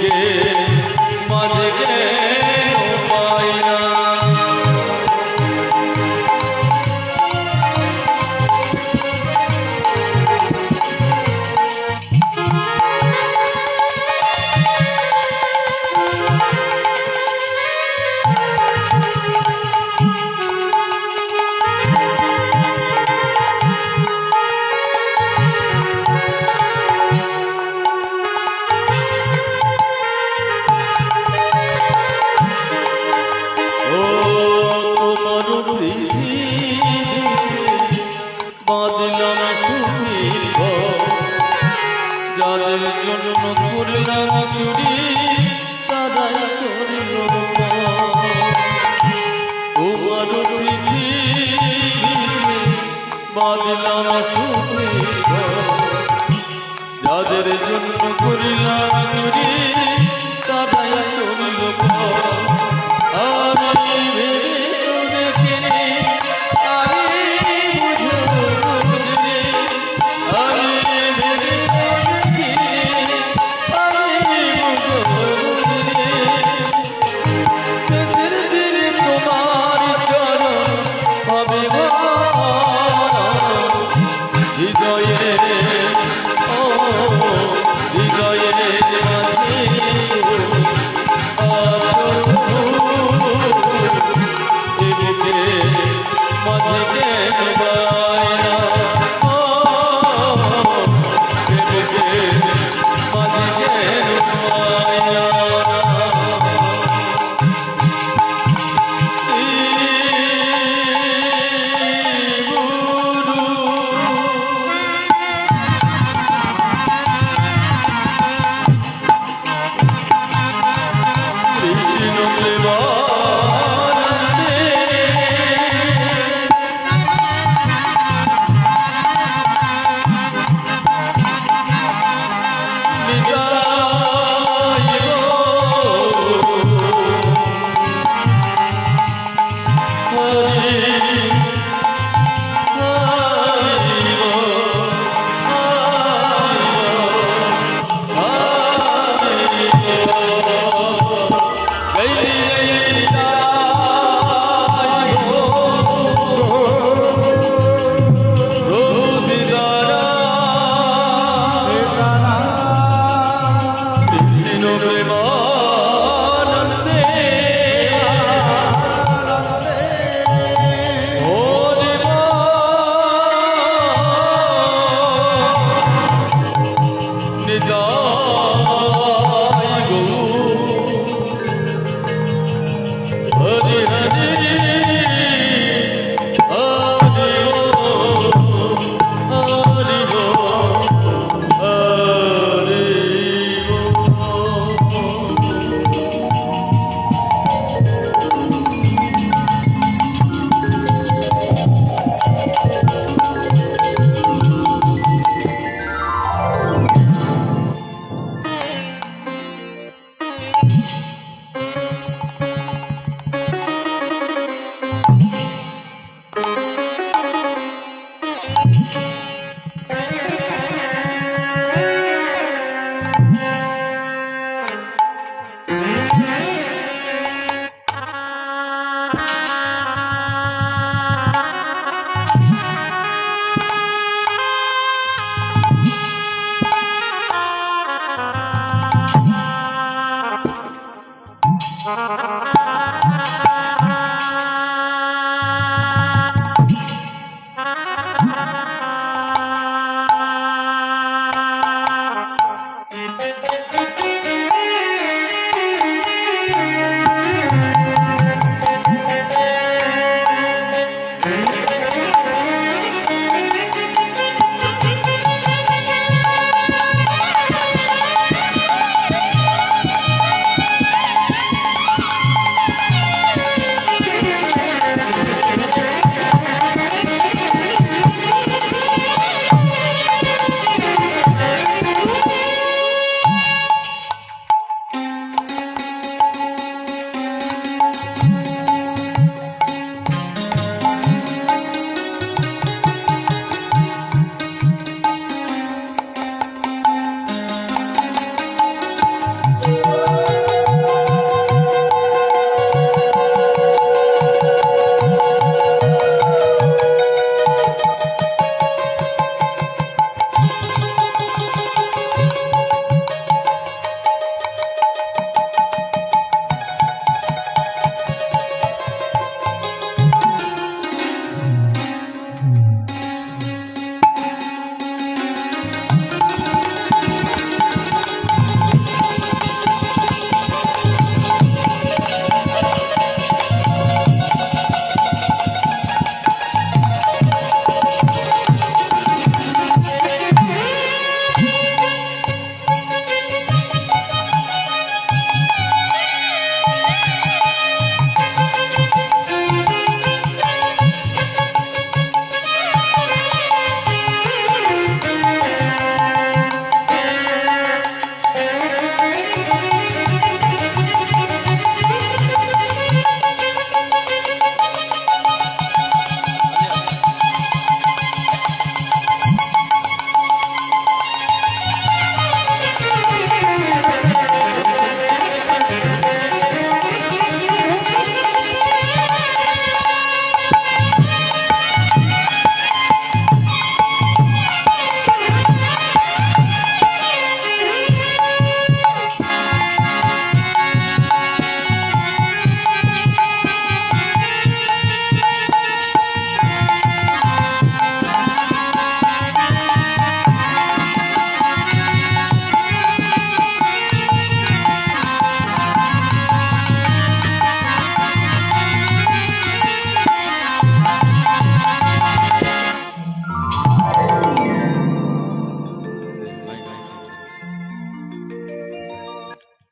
কে মাঝে কে পাই না। বাঁধলাম সুখীর ঘর, যাদের জন্য করলাম চুরি তারাই করল তোমার পৃথিবী। বাঁধলাম সুখীর ঘর, যাদের জন্য করলাম চুরি তারাই করল হৃদয়ে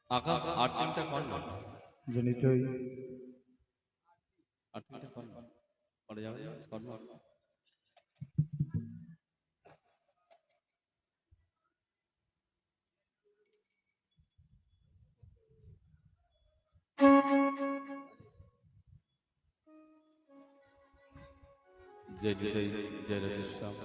আকাশ আর তিনটা কর্ণ জনিতই আর তিনটা কর্ণ পরে যাবে স্বর্ণ জয় জয় জয় রাধেশ্যাম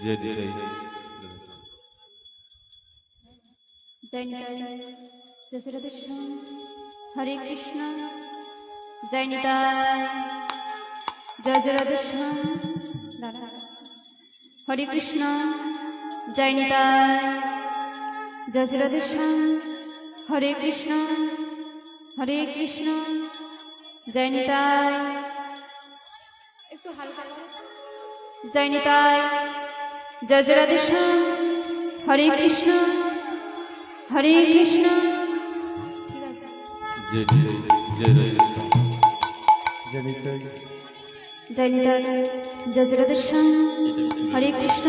जय जय जय निताई जय श्री राधेश्याम हरे कृष्ण जय निताई जय जय राधेश्याम हरे कृष्ण जय निताई जय जय राधेश्याम हरे कृष्ण जय निताई একটু হালকা जय निताई जय जय राधेश्याम हरे कृष्ण ঠিক আছে जय जय जय राधेश्याम জনিতই जय निताई जय जय राधेश्याम हरे कृष्ण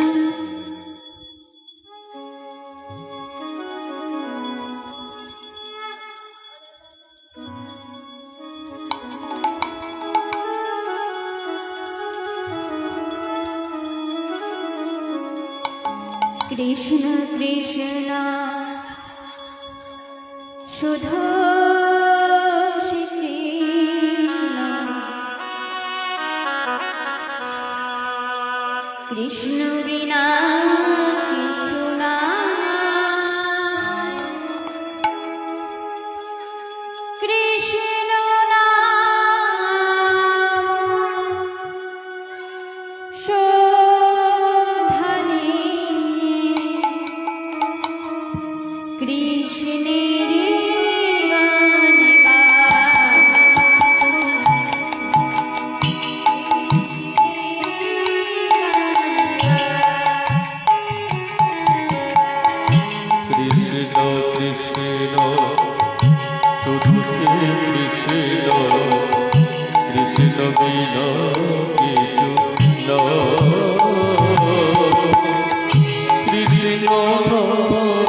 कृष्ण कृष्ण शुद्ध श्री कृष्ण कृष्ण बिना किछु নাই कृष्ण कृष्णेर गान कृष्ण कृष्ण शुधु से कृष्ण कृष्ण बिना किछु নাই कृष्ण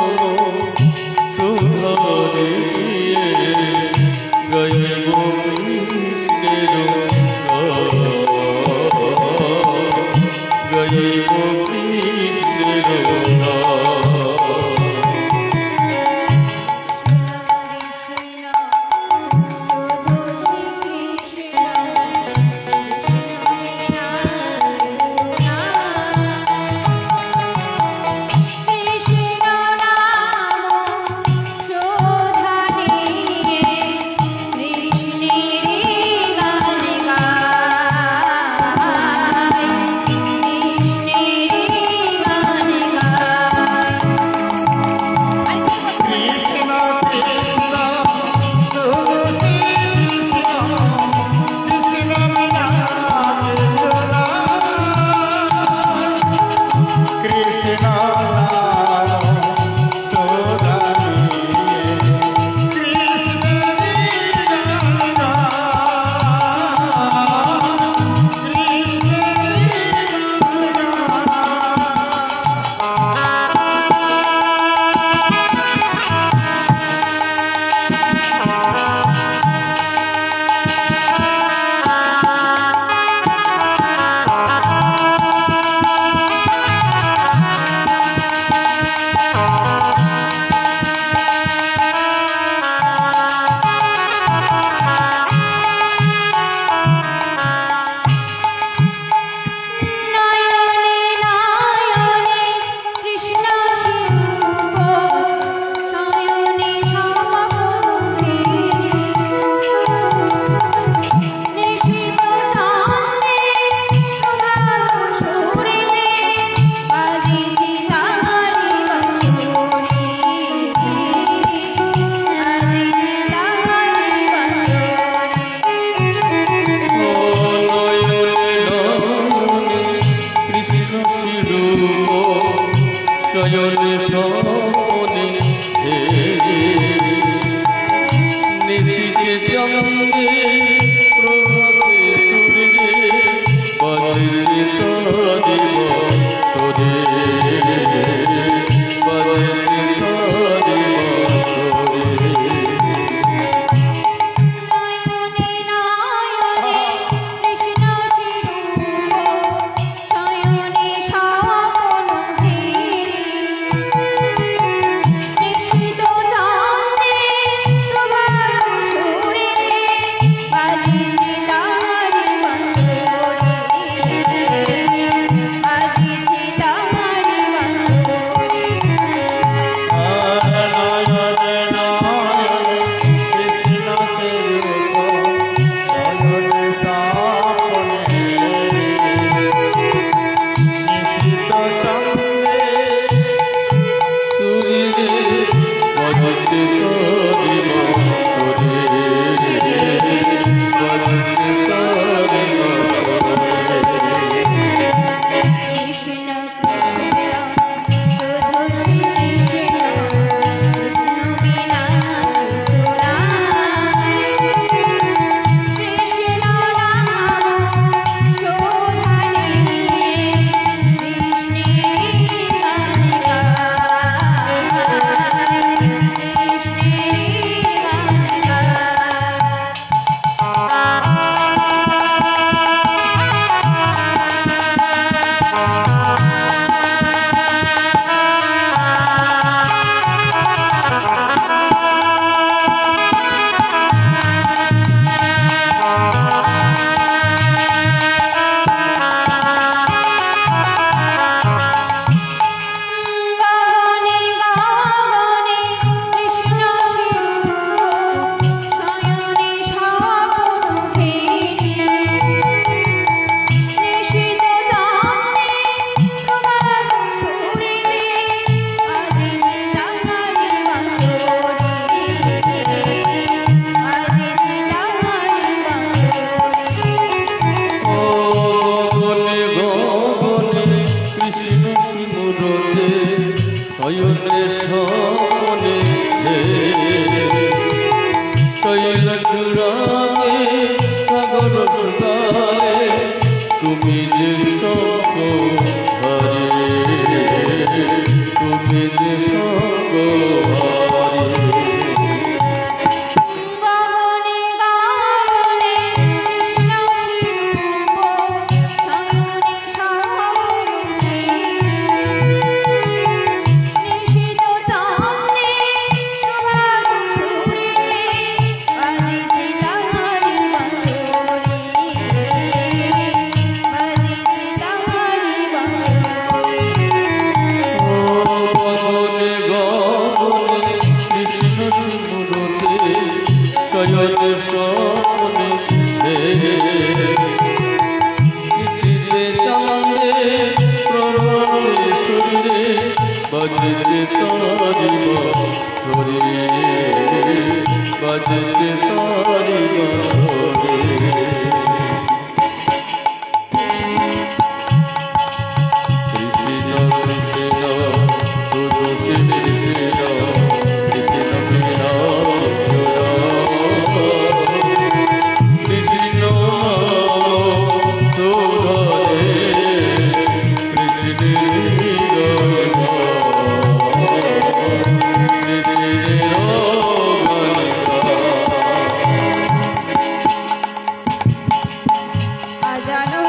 বাজছে তারি বাঁশরে, বাজছে তারি বাঁশরে। কৃষ্ণ কৃষ্ণ শুধু শ্রী কৃষ্ণ, কৃষ্ণ বিনা কিছু নাই। কৃষ্ণ নাম শোধানে কৃষ্ণের গান গায়, কৃষ্ণের গান গায়। গগনে গগনে কৃষ্ণ সিংহ, শয়নে স্বপ্ন ফেরি। নিশীথ চাঁদে প্রভাত সুরিতে, বাজিছে তাহারি বাঁশরি, বাজিছে তাহারি বাঁশরি। গগনে গগনে কৃষ্ণ সুরতে, শয়নে স্বপনে শৈল চূড়াতে সাগর সুতারে, তুমি যে সঙ্গ হারে, তুমি যে সঙ্গ হারে। গগনে গগনে কৃষ্ণ সিংহ, শয়নে স্বপন নিশীথ চাঁদে প্রভাত সুরিতে, বাজিছে তাহারি বাঁশরি, বাজিছে তাহারি বাঁশরি। গগনে গগনে কৃষ্ণ সুরতে, শয়নে স্বপনে কৃষ্ণে চাঁদে প্রভাতে শরীরে, বাজতে তারি বাঁশরে, বাজতে তারি বাঁশরে। কৃষ্ণ কৃষ্ণ শুধু শ্রী কৃষ্ণ, কৃষ্ণ বিনা কৃষ্ণ তোরে, কৃষ্ণের আজানো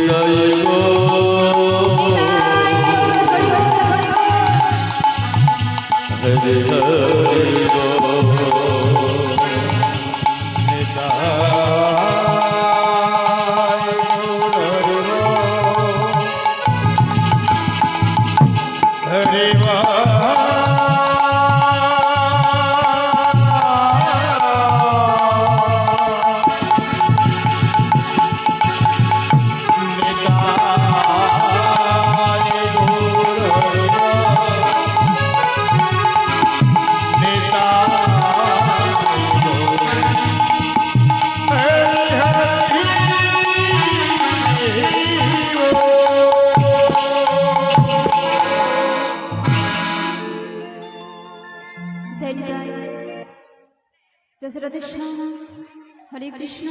নিতাই গৌর হরি হরি গৌর হরে জয় নিতাই যশোদাদের শ্যাম হরে কৃষ্ণ।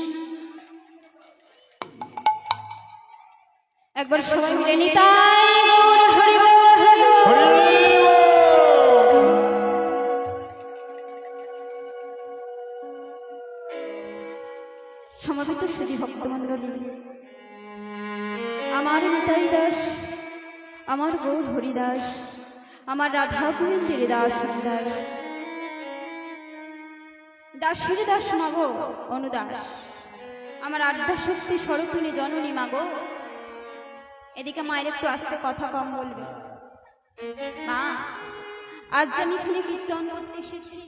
একবার সবাই মিলে নিতাই গৌর হরি বল হরি বল। সমবেত শ্রী ভক্তমণ্ডলী, আমার নিতাই দাস, আমার গৌর হরিদাস, আমার রাধা গোবিন্দের দাস দাস, দাসের দাস মাগো অনুদাস, আমার আদ্যা শক্তি স্বরূপিণী জননী মাগো। এদিকে মায়ের একটু আস্তে কথা কম বলবে। মা, আজ আমি এখানে কীর্তন করতে এসেছি,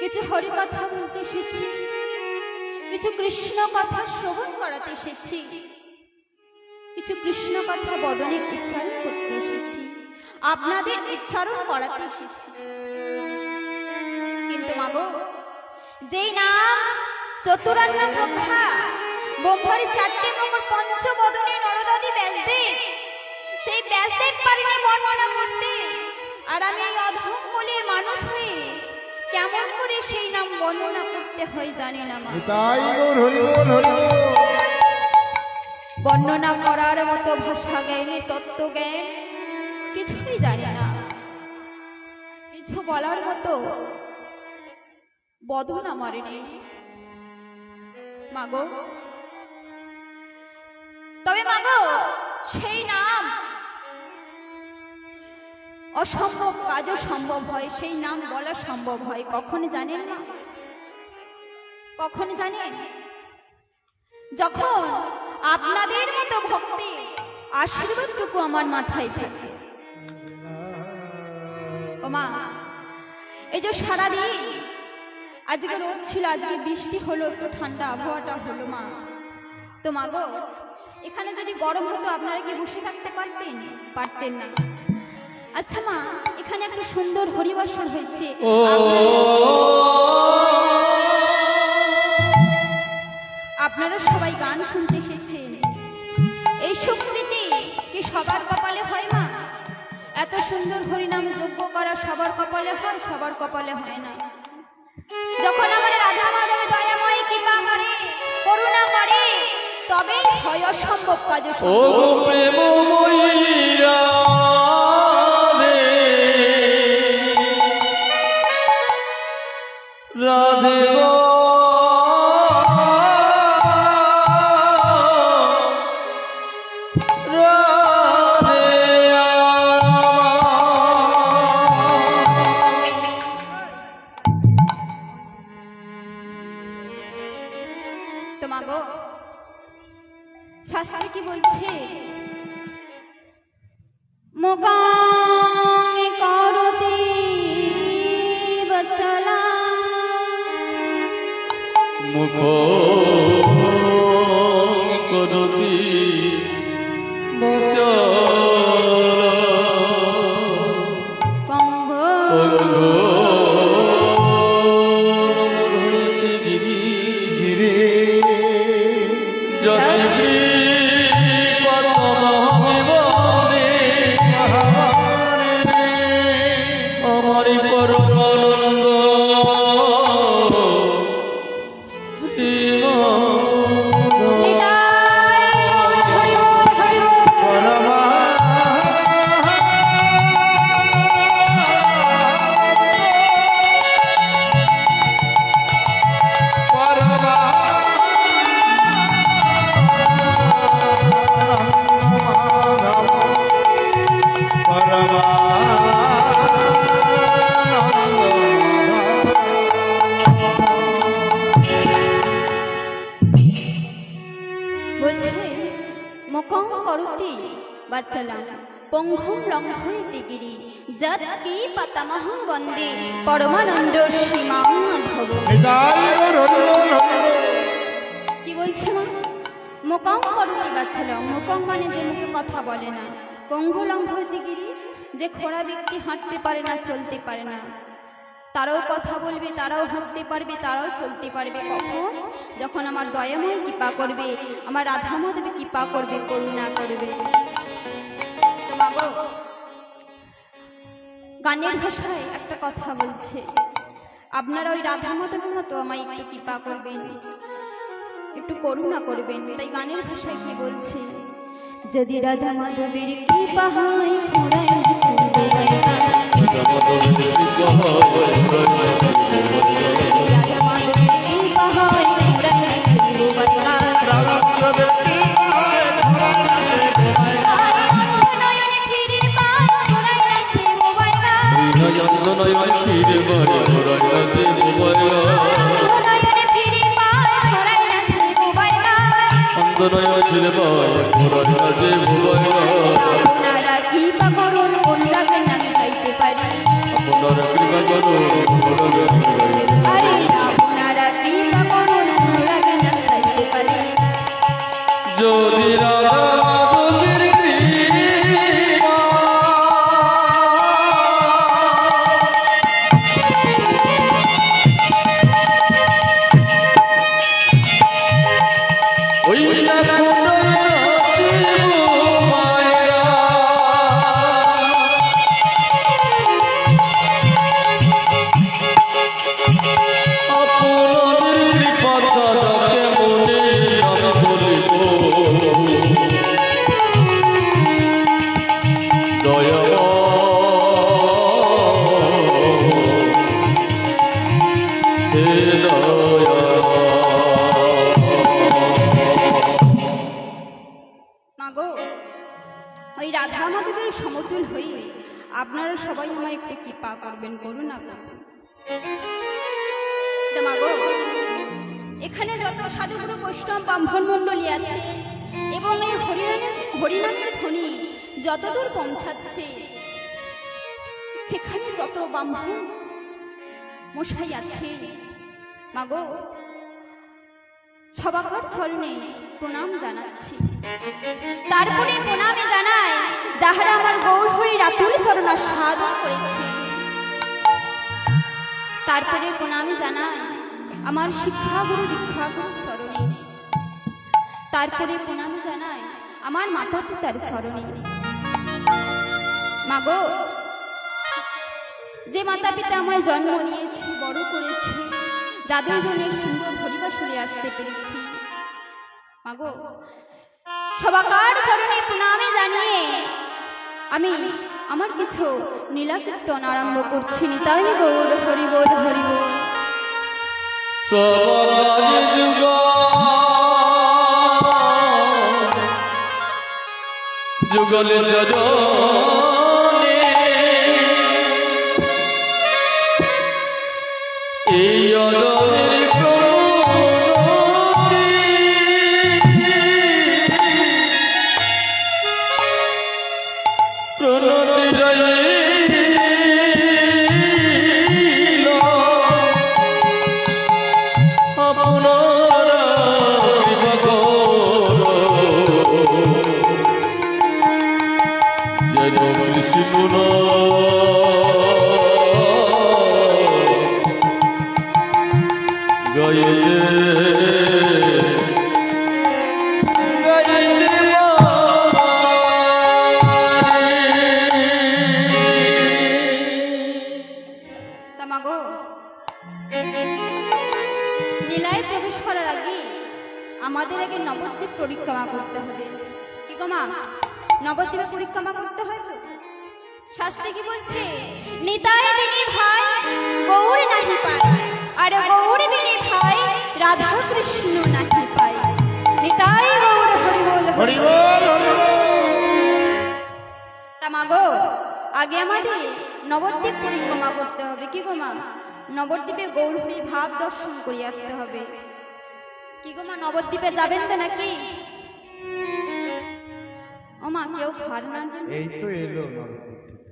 কিছু হরি কথা বলতে এসেছি, কিছু কৃষ্ণ কথা শ্রবণ করাতে এসেছি, কিছু কৃষ্ণ কথা বদনে উচ্চারণ করতে এসেছি, আপনাদের উচ্চারণ করাতে এসেছি। কিন্তু মাগো, যেই নাম চতুরান্ন ব্রহ্মা ব্রহ্মার চারটে মঙ্গল পঞ্চবদনে নরদাদি ব্যাসদেব, সেই ব্যাসদেব পারিনি বর্ণনা করতে, আর আমি এই অধম বলের মানুষ হয়ে কেমন করে সেই নাম বর্ণনা করতে হয় জানি না মা। নিতাই গৌর হরি বল হরি বল। বর্ণনা করার মতো ভাষা জ্ঞানী তত্ত্ব জ্ঞান কিছুই জানি না, কিছু বলার মতো বদন আমার নেই মাগো। তবে মাগো, সেই নাম অসম্ভব কাজও সম্ভব হয়, সেই নাম বলা সম্ভব হয়। কখন জানেন না? কখন জানেন? যখন আপনাদের মতো ভক্তি আশীর্বাদটুকু আমার মাথায় থাকে। ও মা, এই যে সারাদিন আজকে রোদ ছিল, আজকে বৃষ্টি হলো, একটু ঠান্ডা আবহাওয়াটা হলো মা। তো মা গো, এখানে যদি গরম হতো আপনারা কি বসে থাকতে পারতেন? পারতেন না। আচ্ছা মা, এখানে একটু সুন্দর হরিবাসর হয়েছে, আপনারা সবাই গান শুনতে এসেছেন। এই সুকৃতি কি সবার কপালে হয় মা? এত সুন্দর হরিনাম যজ্ঞ করা সবার কপালে হয়? সবার কপালে হয় না। যখন আমার রাধা মাধব দয়াময় কৃপা করে, করুণা করে, তবেই হয় অসম্ভব কাজ ও সম্ভব। প্রেমময়ী রাধে রাধে গো মাগো, শাস্ত্রে কি বলছে? মোগাঙ্গে করতি বচলা, মুখ করতি বচলা, পঙ্গ গিরি আমার পরমানন্দ নিতাই গৌর হরি বল হরি বল। পরমানন্দ করতি বাচ্চালাম পঙ্গুম লঙ্ঘয়িতে গিরি যৎ কি পাতামহ বন্দে পরমানন্দ সীমাধব। নিতাই গৌর হরি বল হরি বল। কি বলছে মা? মোকং করতি বাচ্চালাম, মোকং মানে যে মুখে কথা বলে না, পঙ্গু লঙ্ঘয়িতে গিরি যে খোড়া ব্যক্তি হাঁটতে পারে না, চলতে পারে না, তারাও কথা বলবে, তারাও হাঁটতে পারবে, তারাও চলতে পারবে। কখন? যখন আমার দয়াময় কৃপা করবে, আমার রাধা মাধব কৃপা করবে, করুণা করবে। তো মাগো, গানের ভাষায় একটা কথা বলছে, আপনারা ওই রাধা মাধবের মতো আমায় একটু কৃপা করবেন, একটু করুণা করবেন। তাই গানের ভাষায় কি বলছে? যদি রাধা মাধবের কৃপা হয় পুরাই আপনারা কৃপা করুন, অনুরাগের নামে গাইতে পারি। আরে আপনারা কৃপা করুন, অনুরাগের নামে গাইতে পারি। যদি রাধা মাধবের কৃপা ওই মাগো, ওই রাধা মাধবের সমতুল হয়ে আপনারা সবাই আমায় একটু কৃপা করবেন, করুণা করবেন। মাগো, এখানে যত সাধুগুরু বৈষ্ণব ব্রাহ্মণ মণ্ডলী আছে এবং এই হরিনামের ধ্বনি যতদূর পৌঁছাচ্ছে, সেখানে যত ব্রাহ্মণ মশাই আছে, মাগো সবাকার চরণে প্রণাম জানাচ্ছি। তারপরে প্রণামে জানায় যাহারা আমার গৌর হরির আতুল চরণ সাধন করেছে। তারপরে প্রণামে জানায় আমার শিক্ষাগুরু দীক্ষাগুরু চরণে। তারপরে প্রণামে জানায় আমার মাতা পিতার চরণে। মাগো, যে মাতা পিতা আমায় জন্ম নিয়েছে, বড় করেছে, যাদের জন্য সুন্দর হরিবাসরে আসতে পেরেছি, মাগো সবাকার চরণে প্রণামে জানিয়ে আমি আমার কিছু লীলা কীর্তন আরম্ভ করছি। নিতাই গৌর হরি বল হরি বল। সবারি যুগ যুগলে চরণে এই অদমের প্রণতি প্রণতি রইল আপনারা কৃপা করো যেন কৃষ্ণ গাইতে গাইতে মাগো, লীলায় প্রবেশ করার আগে আমাদের আগে নবদ্বীপ পরিক্রমা করতে হবে। কি গো মা, নবদ্বীপে পরিক্রমা করতে হয় তো? শাস্ত্রে কি বলছে? নিতাই দিনী ভাই গৌর নাহি পায়, আর গৌর বিনে ভাই রাধা কৃষ্ণ নাহি পায়। নিতাই গৌর হরি বল হরি হরি বল হরি বল। তা মাগো, আগে আমাদের নবদ্বীপ পরিক্রমা করতে হবে। কি গো মা, নবদ্বীপে গৌর হরির ভাব দর্শন করে আসতে হবে। কি গো মা, নবদ্বীপে যাবেন তো নাকি? ও মা কেউ খার না আনবেন? এই তো এলো নরদ্বীপ থেকে।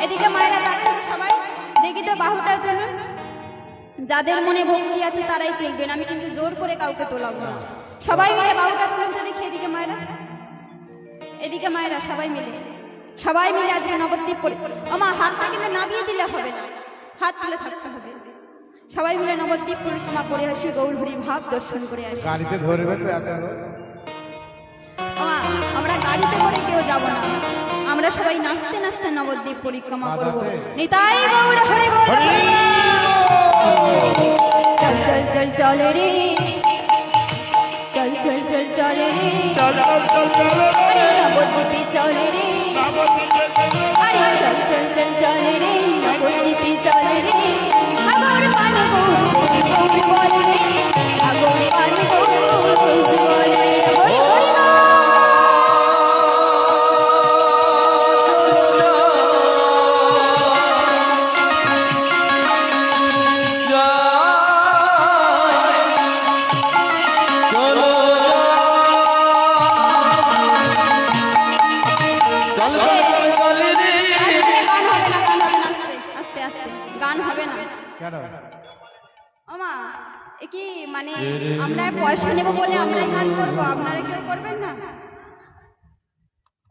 এদিকে মায়েরা যাবেন তো সবাই, দেখি তো বাহুটা তুলুন। যাদের মনে ভক্তি আছে তারাই তুলবেন, আমি কিন্তু জোর করে কাউকে তোলাবো না। সবাই মিলে বাহুটা তুলুন তো দেখি। এদিকে মায়েরা, এদিকে মায়েরা সবাই মিলে আজকে নবদ্বীপ করে। আমা হাতটা কিন্তু নামিয়ে দিলে হবে না, হাত তুলে থাকতে হবে। সবাই মিলে নবদ্বীপ পরিক্রমা করে আসি, গৌর হরি ভাব দর্শন করে আসি। গাড়িতে ধরবে তো এত লোক? আমা আমরা গাড়িতে করে কেউ যাব না, আমরা সবাই নাচতে নাচতে নবদ্বীপ পরিক্রমা করব। নিতাই গৌর হরি বল। চল চল চল চলে রে, চল চল চল চলে রে, চল চল চল চল আরে নবদ্বীপে চলে রে, আরে চল চল চল চলে রে, নবদ্বীপে চলে রে। আগর পান গৌর গৌর বলে রে, আগর পান গৌর গৌর বলে রে। হরি হরি বল। গান হবে না। কেন? ওমা এ কি মানে আমরা পয়সা নেব বলে আমরাই গান করবো, আপনারা কেউ করবেন না?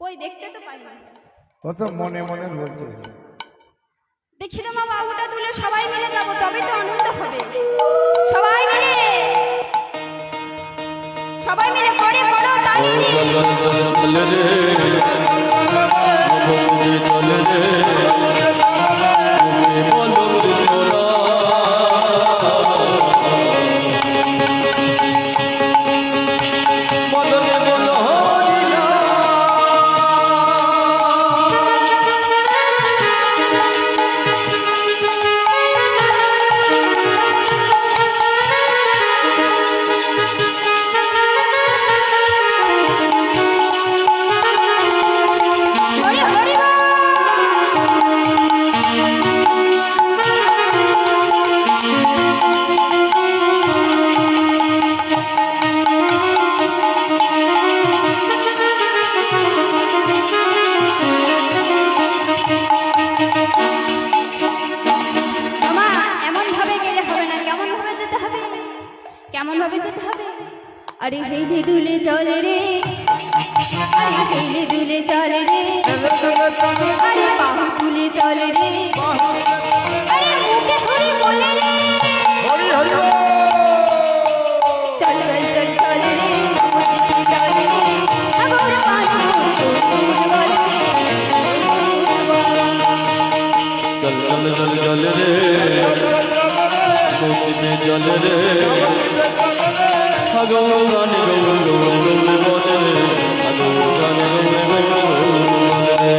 কই দেখতে তো পাই না। ও তো মনে মনে বলছে। দেখি তো মা বাবুটা তুলে সবাই মিলে যাব, তবে তো আনন্দ হবে। সবাই মিলে করে করো তালি দিয়ে। अरे हेले दुले चले रे, अरे हेले दुले चले रे, अरे बाहु तुले चले रे, अरे मुखे धरे बोले रे, हरि हरि चल चल चल चले रे, नवद्वीपे चले रे, अगोर पानी बोले रे, चल चल चल चल रे, नवद्वीपे चल रे, गौर गाने गौर गौर गौर बोले रे, गौर गाने गौर गौर बोले रे।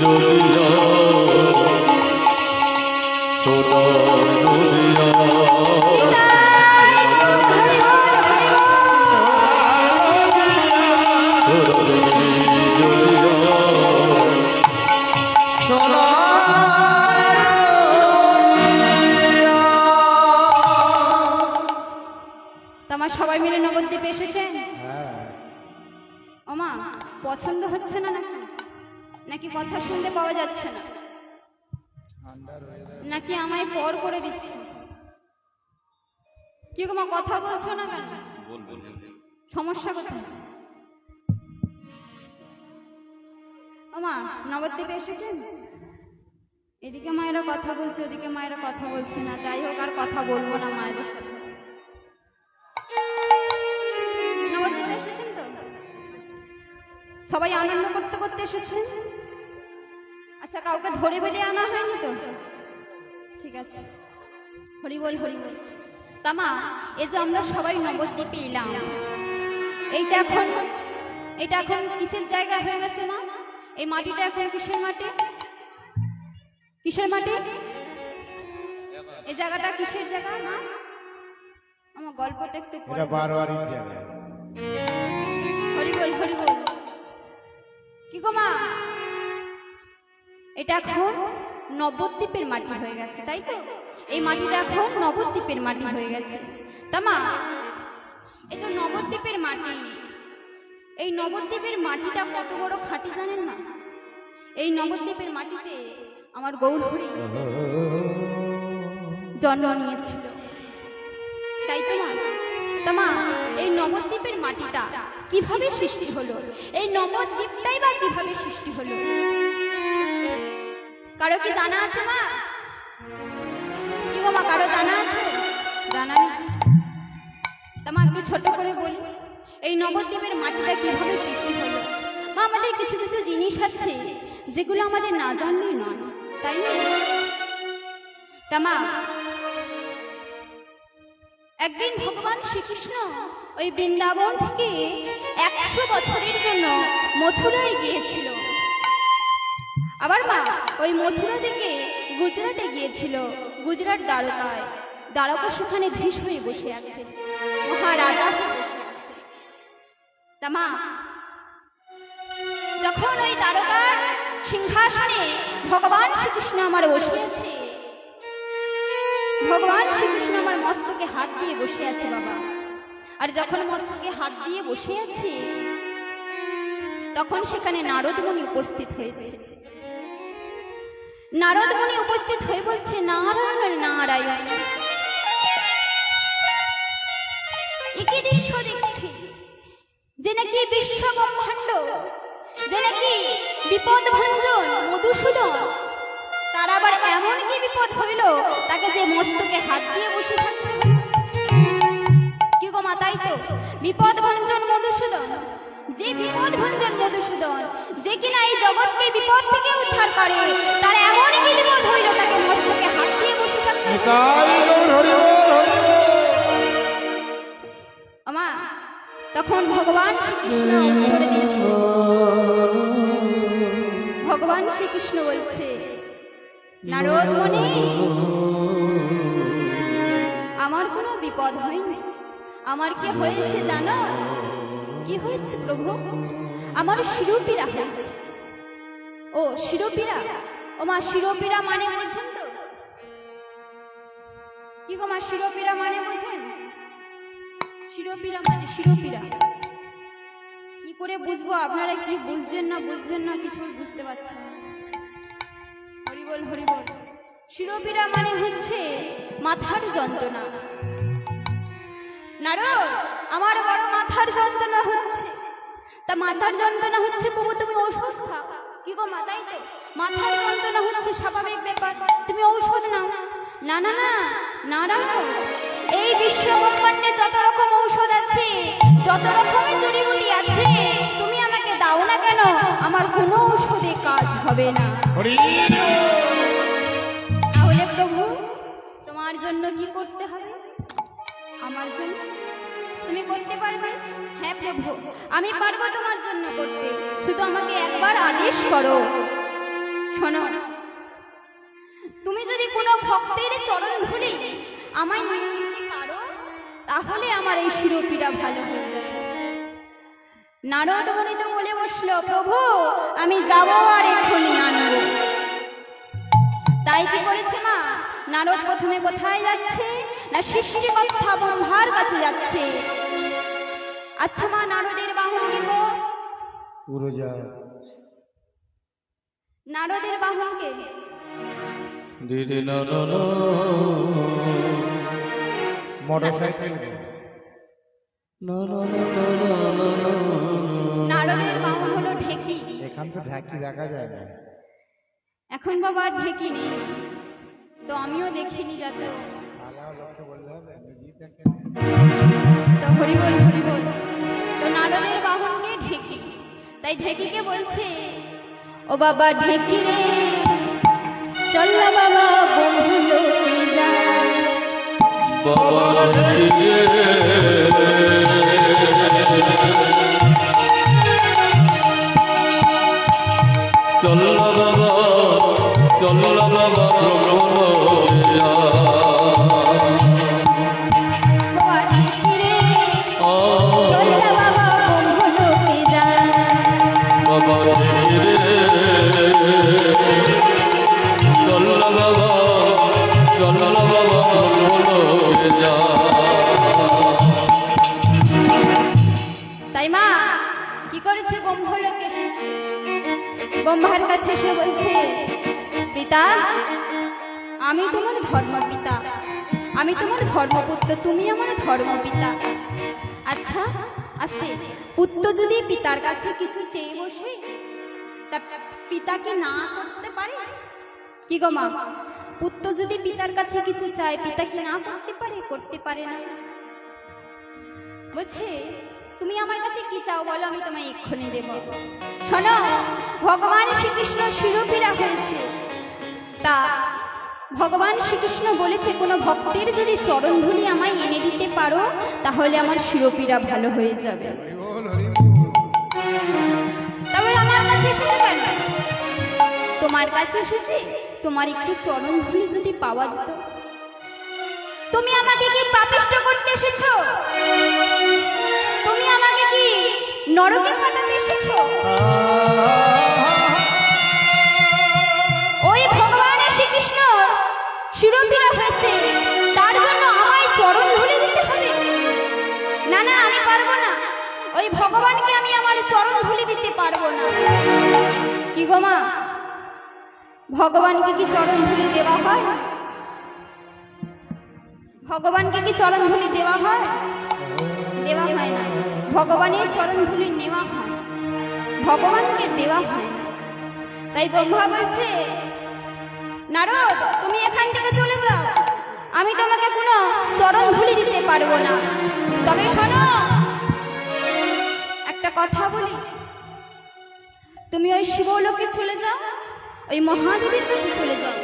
জলিয়া সোনার নদিয়া তোমার সবাই মিলে নবদ্বীপে এসেছেন? হ্যাঁ ওমা, পছন্দ হচ্ছে না নাকি? নাকি কথা শুনতে পাওয়া যাচ্ছে না? নাকি আমায় পর করে দিচ্ছে? কি গো মা, কথা বলছো না কেন? সমস্যা কোথায়? ওমা, নবদ্বীপে এসেছেন? এদিকে মায়েরা কথা বলছে, ওদিকে মায়েরা কথা বলছে না। যাই হোক, আর কথা বলবো না মায়েদের সাথে। নবদ্বীপে এসেছেন তো? সবাই আনন্দ করতে করতে এসেছেন? আচ্ছা, কাউকে ধরে বেঁধে আনা হয়নি তো? ঠিক আছে, হরি বল হরি বল। তামা, এই যে আমরা সবাই নবদ্বীপে এলাম, এইটা এখন কিসের জায়গা হয়ে গেছে মা? এই মাটিটা এখন কিসের মাটি? কিসের মাটি? এই জায়গাটা কিসের জায়গা মা? আমার গল্পটা একটু এটা বারবারই জায়গা। হরি বল হরি বল। কি গো মা, এটা এখন নবদ্বীপের মাটি হয়ে গেছে, তাই তো? এই মাটিটা এখন নবদ্বীপের মাটি হয়ে গেছে। তা মা, এই যে নবদ্বীপের মাটি, এই নবদ্বীপের মাটিটা কত বড় খাঁটি জানেন না? এই নবদ্বীপের মাটিতে আমার গৌরহরি জন্ম নিয়েছিল, তাই তো মা? তা মা, এই নবদ্বীপের মাটিটা কিভাবে সৃষ্টি হলো? এই নবদ্বীপটাই বা কিভাবে সৃষ্টি হলো? কারো কি জানা আছে মা? কি গো মা, কারো জানা আছে? জানা নেই? তা মা, একটু ছোট করে বলি, এই নবদ্বীপের মাটিটা কিভাবে সৃষ্টি হলো? মা, আমাদের কিছু কিছু জিনিস আছে যেগুলো আমাদের না জানলেই নয়, তাই না? তা মা, একদিন ভগবান শ্রীকৃষ্ণ ওই বৃন্দাবন থেকে 100 বছরের জন্য মথুরায় গিয়েছিল। আবার মা, ওই মথুরা থেকে গুজরাটে গিয়েছিল, গুজরাট দ্বারকায়। দ্বারকা সেখানে ধীশ হয়ে বসে আছে, মহারাজা হয়ে বসে আছে। তা মা, যখন ওই দ্বারকার সিংহাসনে ভগবান শ্রীকৃষ্ণ আমার বসে আছে, ভগবান শ্রীকৃষ্ণ আমার মস্তকে হাত দিয়ে বসে আছে বাবা। আর যখন মস্তকে হাত দিয়ে বসে আছে, তখন সেখানে নারদ মুনি উপস্থিত হয়েছে। নারদ মুনি উপস্থিত হয়ে বলছে, নারায়ণ নারায়ণ, একই দৃশ্য দেখছি যে নাকি বিশ্ব ব্রহ্মাণ্ড, যে নাকি বিপদ ভঞ্জন মধুসূদন, তার আবার এমন কি বিপদ হইল তাকে যে মস্তকে হাত দিয়ে বসে থাকতে হলো? কি গো মা, তাই তো? বিপদ ভঞ্জন মধুসূদন, যে বিপদ ভঞ্জন মধুসূদন, যে কিনা এই জগৎকে বিপদ থেকে উদ্ধার করে, তার এমন কি বিপদ হইল তাকে মস্তকে হাত দিয়ে বসে থাকতে হলো? মা, তখন ভগবান শ্রীকৃষ্ণ উত্তর দিচ্ছে। ভগবান শ্রীকৃষ্ণ বলছে, নারদ মুনি, আমার কোনো বিপদ হয়নি। আমার কি হয়েছে জানো? কি হয়েছে প্রভু? আমার শিরোপীড়া হয়েছে। ও শিরোপীড়া? ও মা, শিরোপীড়া মানে বোঝেন তো? কি গো মা, শিরোপীড়া মানে বোঝেন? শিরোপীড়া মানে শিরোপীড়া কি করে বুঝবো? আপনারা কি বুঝছেন না কিছু বুঝতে পারছেন না। হরি বল হরি বল। শিরোপীড়া মানে হচ্ছে মাথার যন্ত্রণা। নারদ, আমার বড় মাথার যন্ত্রণা হচ্ছে। তা মাথার যন্ত্রণা হচ্ছে প্রভু, তুমি ঔষধ খাও। কি গো মা, তাই তো? মাথার যন্ত্রণা হচ্ছে স্বাভাবিক ব্যাপার, তুমি ঔষধ নাও। না না না নারায়ণ, এই বিশ্ব ব্রহ্মাণ্ডে যত রকম ঔষধ আছে, যত রকমের জড়িবুটি আছে, তুমি আমাকে দাও না কেন, আমার কোনো ঔষধে কাজ হবে না। তাহলে প্রভু, তোমার জন্য কি করতে হবে? আমার জন্য তুমি করতে পারবে? হ্যাঁ প্রভু, আমি পারবো তোমার জন্য করতে, শুধু আমাকে একবার আদেশ করো। শোনো, তুমি যদি কোনো ভক্তের চরণ ধরে আমায় নিয়ে নিতে পারো, তাহলে আমার এই শিরোপীড়া ভালো হয়ে যাবে। নারদ মুনি তো বলে বসলো, প্রভু আমি যাব আর এক্ষুনি আনবো। তাই কি করেছে মা? নারদ প্রথমে কোথায় যাচ্ছে না, সৃষ্টিকর্তা ব্রহ্মার কাছে যাচ্ছে। আচ্ছা মা, নারদের বাহন কে গো? উড়োজা নারদের বাহন কে? দিদি না না না মোটর সাইকেল না না না না না না না। নারদের বাহন হলো ঢেকি। এখান তো ঢাকি দেখা যায় না। এখন বাবা ঢেকি নেই, তো আমিও দেখিনি যাতে। আলাও লোককে বলতে হবে, নিজেই দেখে। তো হরিবল হরিবল। তো নারদের বাহনকে ঢেকি, তাই ঢেকিকে বলছে, ও বাবা ঢেকি রে চল না বাবা বন্ধু লোকে যায়। বাবা রে চল না বাবা, চল না বাবা বাবা ঢেকি রে চল না বাবা বন্ধু লোকে যায়। বাবা রে চল না বাবা, চল না বাবা যা। তাই মা কি করেছে, ব্রহ্মলোক এসেছে। ব্রহ্মার কাছে এসে বলছে, পিতা আমি তোমার ধর্মপিতা, আমি তোমার ধর্মপুত্র, তুমি আমার ধর্মপিতা। আচ্ছা আস্তে, পুত্র যদি পিতার কাছে কিছু চেয়ে বসে, তা পিতাকে না করতে পারে? কি গো মা, পুত্র যদি পিতার কাছে কিছু চায়, পিতা কি না করতে পারে? করতে পারে না। বলছে তুমি আমার কাছে কি চাও বলো, আমি তোমায় এক্ষুনি দেব। শোনো, ভগবান শ্রীকৃষ্ণ শিরোপীড়া হয়েছে, তা ভগবান শ্রীকৃষ্ণ বলেছে কোনো ভক্তের যদি চরণধুলি আমায় এনে দিতে পারো, তাহলে আমার শিরোপীড়া ভালো হয়ে যাবে। হরিবল হরিবল। তবে আমার কাছে এসেছে কেন? তোমার কাছে এসেছে তোমার একটু চরণধুলি যদি পাওয়া যেত। তুমি আমাকে কি পাপিষ্ঠ করতে এসেছো? তুমি আমাকে কি নরকে পাঠাতে এসেছো? ওই ভগবানের শ্রীকৃষ্ণ শিরোপীড়া হয়েছে, তার জন্য আমায় চরণ ধুলি দিতে হবে? না না, আমি পারবো না। ওই ভগবানকে আমি আমার চরণ ধুলি দিতে পারবো না। কি গো মা, ভগবানকে কি চরণ ধুলি দেওয়া হয়? ভগবানকে কি চরণ ধুলি দেওয়া হয়? দেওয়া হয় না। ভগবানের চরণ ধুলি নেওয়া হয়, ভগবানকে দেওয়া হয় না। তাই ব্রহ্মা বলছে, নারদ তুমি এখান থেকে চলে যাও, আমি তোমাকে কোনো চরণ ধুলি দিতে পারবো না। তবে শোনো, একটা কথা বলি, তুমি ওই শিবলোকে চলে যাও, ওই মহাদেবের কাছে চলে যাও।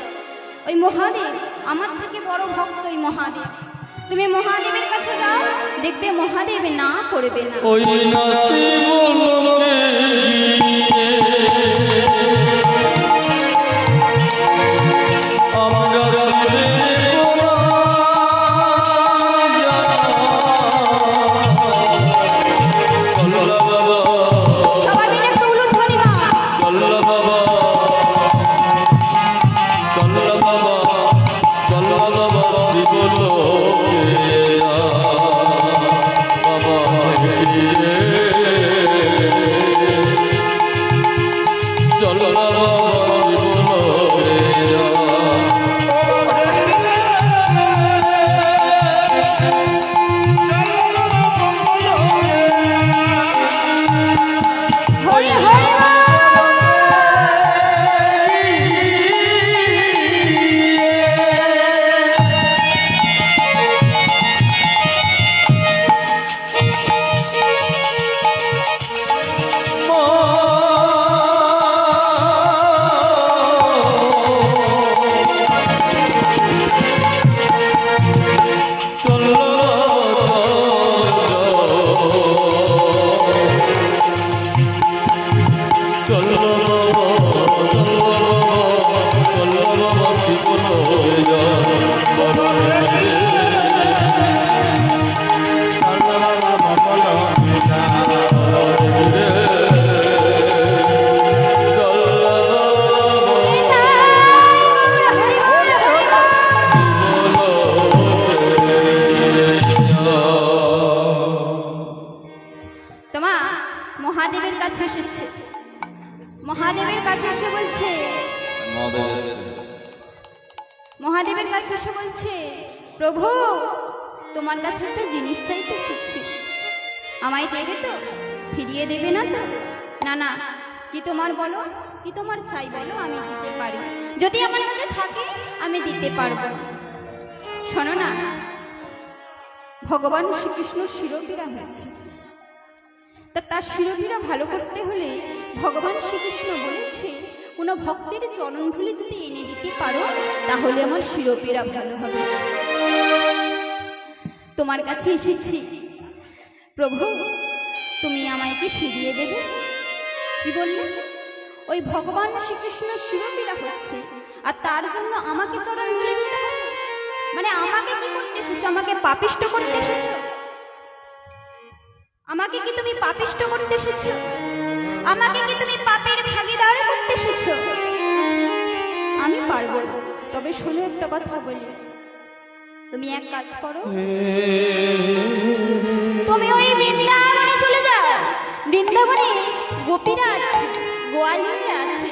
ওই মহাদেব আমার থেকে বড় ভক্ত, ওই মহাদেব। তুমি মহাদেবের কাছে যাও, দেখবে মহাদেব না করবে না। ওই না শিবলোকে গিয়ে আমরা সবাই মিলে একটু উলুধ্বনি দাও। চল বাবা, চল বাবা, চল বাবা শিবলোকে বাবা রে মহাদেবের কাছে এসে বলছে, প্রভু তোমার কাছে একটা জিনিস চাইতে এসেছি, আমায় দেবে তো? ফিরিয়ে দেবে না তো? না না, কি তোমার বলো, কি তোমার চাই বলো, আমি দিতে পারি, যদি আমার কাছে থাকে আমি দিতে পারবো। শোনো না, ভগবান শ্রীকৃষ্ণ শিরোপীড়া হয়েছে, তা তার শিরোপীড়া ভালো করতে হলে ভগবান শ্রীকৃষ্ণ বলেছে, কোনো ভক্তের চরণধুলি যদি এনে দিতে পারো তাহলে আমার শিরোপীড়া ভালো হবে। তোমার কাছে এসেছি প্রভু, তুমি আমায় কি ফিরিয়ে দেবে? কি বললে? ওই ভগবান শ্রীকৃষ্ণ শিরোপীড়া হচ্ছে আর তার জন্য আমাকে চরণধুলি দিতে হবে? মানে আমাকে কি করতে এসেছো? আমাকে পাপিষ্ট করতে এসেছো? আমাকে কি তুমি পাপিষ্ট করতে এসেছো? আমাকে কি তুমি পাপের ভাগীদার করতে এসেছো? আমি পারবো না। তবে শোনো একটা কথা বলি, তুমি এক কাজ করো, তুমি ওই বৃন্দাবনে চলে যাও। বৃন্দাবনে গোপীরা আছে, গোয়ালিরা আছে,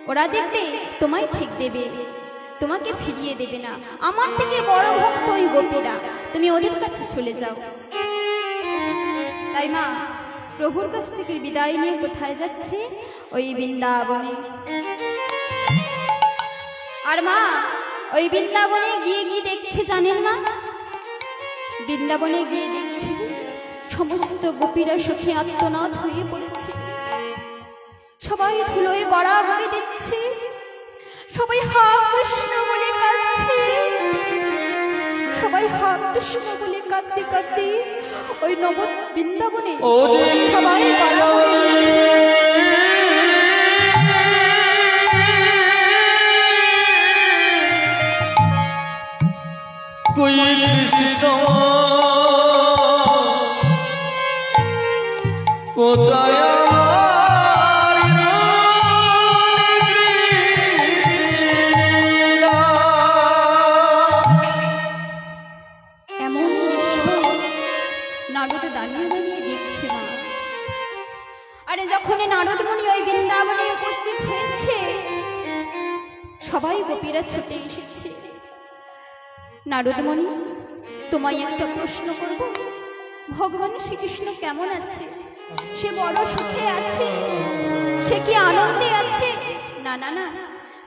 ওরা দেখবে তোমায় ঠিক দেবে, তোমাকে ফিরিয়ে দেবে না। আমার থেকে বড় ভক্ত ওই গোপীরা, তুমি ওদের কাছে চলে যাও। তাই মা প্রভুর কাছ থেকে বিদায় নিয়ে কোথায় যাচ্ছে? ওই বৃন্দাবনে। আর মা ওই বৃন্দাবনে গিয়ে কি দেখছে জানেন মা? বৃন্দাবনে গিয়ে দেখছে সমস্ত গোপীরা সুখে আত্মনাথ হয়ে পড়েছে, সবাই ধুলোয় গড়াগড়ি দিচ্ছে, সবাই হা কৃষ্ণ বলে কাঁদছে, সবাই হা কৃষ্ণ বলে কাঁদতে কাঁদতে ওই নব বৃন্দাবনে সবাই গড়াগড়ি দিচ্ছে। কই কৃষ্ণ কোথায় আমার লীলা? এমন নারদ দাঁড়িয়ে দাঁড়িয়ে দেখছে মা। আরে যখন নারদ মুনি ওই বৃন্দাবনে উপস্থিত হয়েছে, সবাই গোপীরা ছুটে এসেছে। নারদ মুনি, তোমায় একটা প্রশ্ন করব, ভগবান শ্রীকৃষ্ণ কেমন আছে? সে বড় সুখে আছে? সে কি আনন্দে আছে? না না না,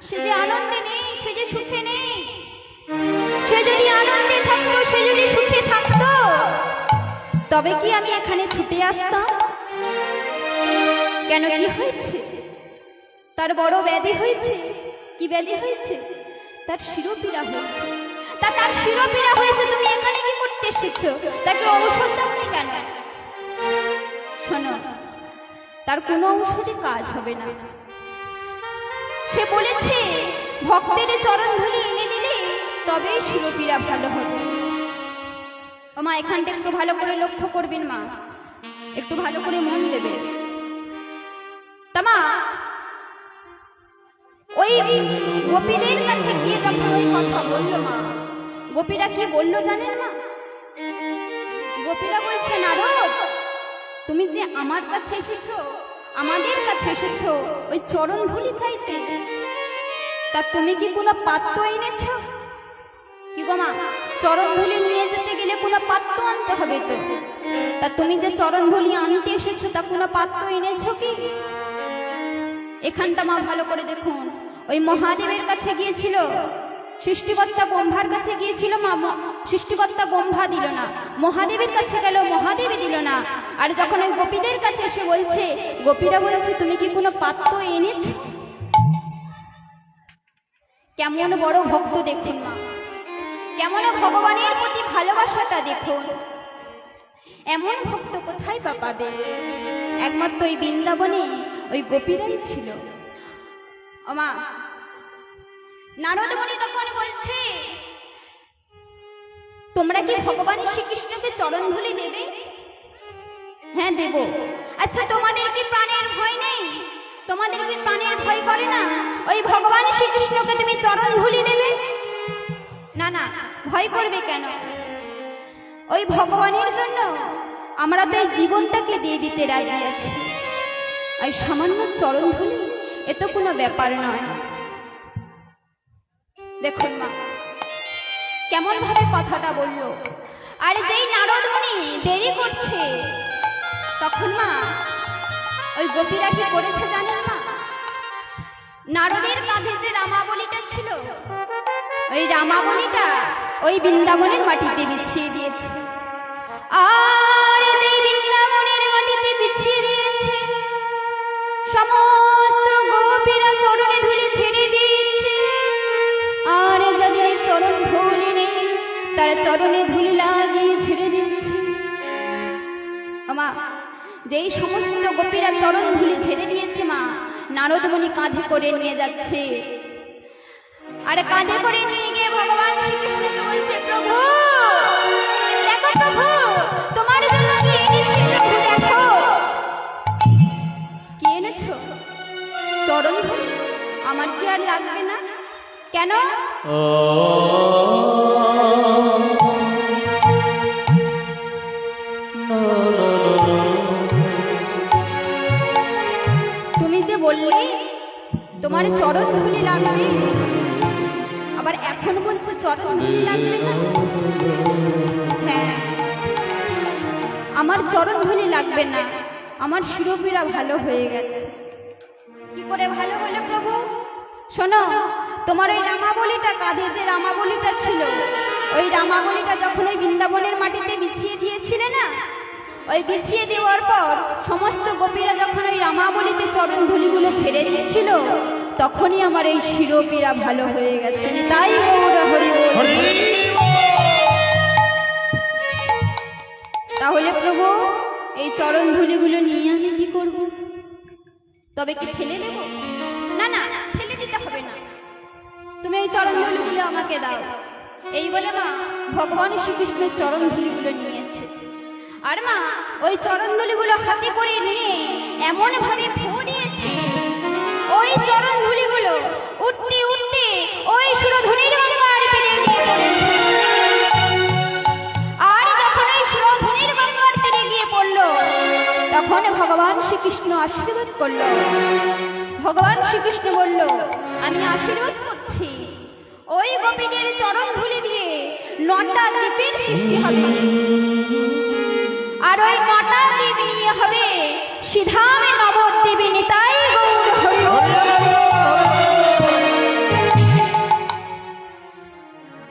সে যে আনন্দে নেই, সে যে সুখে নেই। সে যদি আনন্দে থাকতো, সে যদি সুখে থাকতো, তবে কি আমি এখানে ছুটে আসতাম? কেন, কি হয়েছে? তার বড় ব্যাধি হয়েছে। কি ব্যাধি হয়েছে? তার শিরোপীড়া হয়েছে। তার শিরোপীড়া হয়েছে, তুমি এখানে কি করতে এসেছো? তাকে ঔষধ দাওনি কেন? শোনো, তার কোনো ঔষধে কাজ হবে না। সে বলেছে ভক্তের চরণধুলি এনে দিলে তবে শিরোপীড়া ভালো হবে। ও মা, এখানটা একটু ভালো করে লক্ষ্য করবেন মা, একটু ভালো করে মন দেবে। তা মা ওই গোপীদের কাছে গিয়ে যখন ওই কথা বললো মা, গোপীরা কি বললো জানেন মা? গোপীরা বলছে, নারদ তুমি যে আমার কাছে এসেছো, আমাদের কাছে এসেছো ওই চরণ ধুলি চাইতে, তা তুমি কি কোনো পাত্র এনেছো? কি গো মা, চরণ ধুলি নিয়ে যেতে গেলে কোনো পাত্র আনতে হবে তো, তা তুমি যে চরণ ধুলি আনতে এসেছো তা কোনো পাত্র এনেছো কি? এখানটা মা ভালো করে দেখুন, ওই মহাদেবের কাছে গিয়েছিল, সৃষ্টিকর্তা ব্রহ্মার কাছে গিয়েছিল মা, সৃষ্টিকর্তা ব্রহ্মা দিল না। মহাদেবের কাছে গেল, মহাদেবী দিল না। আর যখন ওই গোপীদের কাছে এসে বলছে, গোপীরা বলছে তুমি কি কোনো পাত্র এনেছ? কেমন বড় ভক্ত দেখুন মা, কেমন ভগবানের প্রতি ভালোবাসাটা দেখুন। এমন ভক্ত কোথায় বা পাবে? একমাত্র ওই বৃন্দাবনে ওই গোপীরাই ছিল। ও মা, নারদ মুনি তখন বলছে, তোমরা কি ভগবান শ্রীকৃষ্ণকে চরণধুলি দেবে? হ্যাঁ দেব। আচ্ছা, তোমাদের কি প্রাণের ভয় নেই? তোমাদের কি প্রাণের ভয় করে না? ওই ভগবান শ্রীকৃষ্ণকে তুমি চরণধুলি দেবে? না না, ভয় করবে কেন? ওই ভগবানের জন্য আমরা তো এই জীবনটাকে দিয়ে দিতে রাজি আছি। আর সামান্য চরণধুলি এ তো কোনো ব্যাপার নয়। দেখুন মা কেমন ভাবে কথাটা বললো। আর যেই নারদ মুনি দেরি করছে তখন মা ওই গোপীরা কি করেছে জানেন মা? নারদের কাঁধে যে রামাবলীটা ছিল ওই রামাবলীটা ওই বৃন্দাবনের মাটিতে বিছিয়ে দিয়েছে। আর এই বৃন্দাবনের মাটিতে বিছিয়ে দিয়েছে, সমস্ত গোপীরা চরণে ধুলি ছেড়ে দিয়েছে। আর যাদের চরণ ধুলি নেই তারা চরণে ধুলি লাগিয়ে ছেড়ে দিচ্ছে। মা যেই সমস্ত গোপীরা চরণ ধুলি ছেড়ে দিয়েছে মা, নারদমণি কাঁধে করে নিয়ে যাচ্ছে। আর কাঁধে করে নিয়ে গিয়ে ভগবান শ্রীকৃষ্ণকে বলছে, প্রভু দেখো, প্রভু তোমার জন্য কি এনেছি, প্রভু দেখো। কি এনেছো? চরণ ধুলি। আমার যে আর লাগবে না। কেন? তুমি যে বললে তোমার চরণ ধুলি লাগবে, আবার এখন বলছো চরণ ধুলি লাগবে না। হ্যাঁ, আমার চরণ ধুলি লাগবে না, আমার শিরোপীড়া ভালো হয়ে গেছে। কি করে ভালো হলো প্রভু? শোনো, তোমার ওই রামাবলীটা, কাঁধে যে রামাবলীটা ছিল, ওই রামাবলীটা যখন ওই বৃন্দাবনের মাটিতে বিছিয়ে দিয়েছিলে না, ওই বিছিয়ে দেওয়ার পর সমস্ত গোপীরা যখন ওই রামাবলীতে চরণ ধুলিগুলো ছেড়ে দিচ্ছিল, তখনই আমার এই শিরোপীড়া ভালো হয়ে গেছে। তাই গৌর হরি বল। তাহলে প্রভু এই চরণ ধুলিগুলো নিয়ে আমি কি করব? তবে কি ফেলে দেব? না না, ফেলে দিতে হবে না, তুমি এই চরণ ধুলিগুলো আমাকে দাও। এই বলে মা ভগবান শ্রীকৃষ্ণের চরণ ধুলিগুলো নিয়েছে। আর মা ওই চরণ ধুলিগুলো হাতে করে নিয়ে এমন ভাবে ফু দিয়েছে, ওই চরণ ধুলিগুলো উঠতে উঠতে ওই সুরধুনির গঙ্গার তীরে গিয়ে পড়েছে। আর যখন ওই সুরধুনির গঙ্গার তীরে গিয়ে পড়ল, তখন ভগবান শ্রীকৃষ্ণ আশীর্বাদ করল। ভগবান শ্রীকৃষ্ণ বলল, আমি আশীর্বাদ করছি, ওই গোপীদের চরণ ধুলি দিয়ে 9টা দ্বীপের সৃষ্টি হবে। আর ওই 9টা দ্বীপ নিয়ে হবে সিধামে নবদ্বীপে। নিতাই গৌর হরি বল।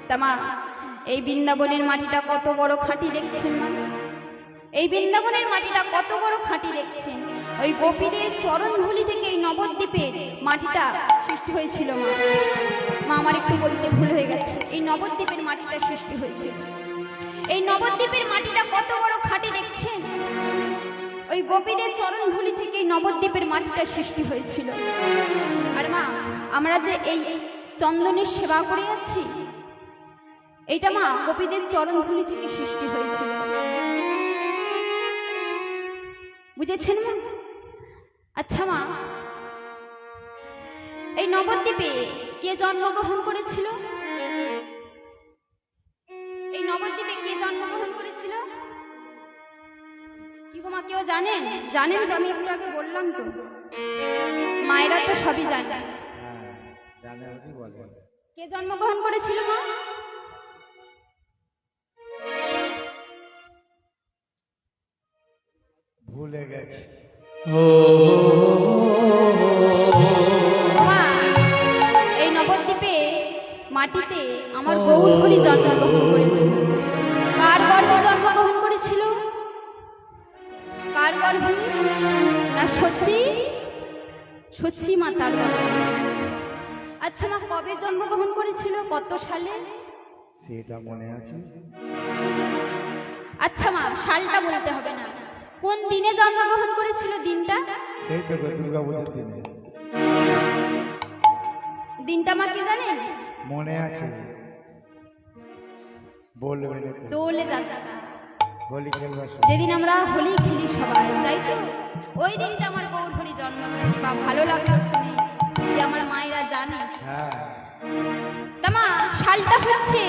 তামা এই বৃন্দাবনের মাটিটা কত বড় খাঁটি দেখছেন মা? এই বৃন্দাবনের মাটিটা কত বড় খাঁটি দেখছেন? ওই গোপীদের চরণ ধুলি থেকে এই নবদ্বীপের মাটিটা সৃষ্টি হয়েছিল মা। মা আমার একটু বলতে ভুল হয়ে গেছে, এই নবদ্বীপের মাটিটা সৃষ্টি হয়েছিল। এই নবদ্বীপের মাটিটা কত বড় খাঁটি দেখছেন? ওই গোপীদের চরণ ধুলি থেকে এই নবদ্বীপের মাটিটা সৃষ্টি হয়েছিল। আর মা আমরা যে এই চন্দনের সেবা করে আছি, এইটা মা গোপীদের চরণ ধুলি থেকে সৃষ্টি হয়েছিল। বুঝেছেন মা? আচ্ছা মা, এই নবদ্বীপে কে জন্মগ্রহণ করেছিল? এই নবদ্বীপে কে জন্মগ্রহণ করেছিল? কি গো মা, কেউ জানেন? জানেন তো? আমি একটু আগে বললাম তো, মায়েরা তো সবই জানে। কে জন্মগ্রহণ করেছিল মা? ভুলে গেছে। এই নবদ্বীপে মাটিতে আমার গৌরহরি জন্মগ্রহণ করেছিল। কার গর্ভে জন্মগ্রহণ করেছিল? কার গর্ভে? না সচ্চি মাতার গর্ভে। আচ্ছা মা, কবে জন্মগ্রহণ করেছিল? কত সালে? সেটা মনে আছে? আচ্ছা মা, সালটা বলতে হবে না, কোন দিনে জন্মগ্রহণ করেছিল? দিনটা? সেই তো দুর্গা পুজোর দিনে। দিনটা মা কি জানেন? মনে আছে, বলবেন। দোলে যাত্রা, হোলি খেলবার, যেদিন আমরা হোলি খেলি সবাই, তাই তো? ওই দিনটা আমার গৌরহরি জন্মদিন। বা ভালো লাগলো শুনে যে আমার মায়েরা জানে। হ্যাঁ, তামা সালটা হচ্ছে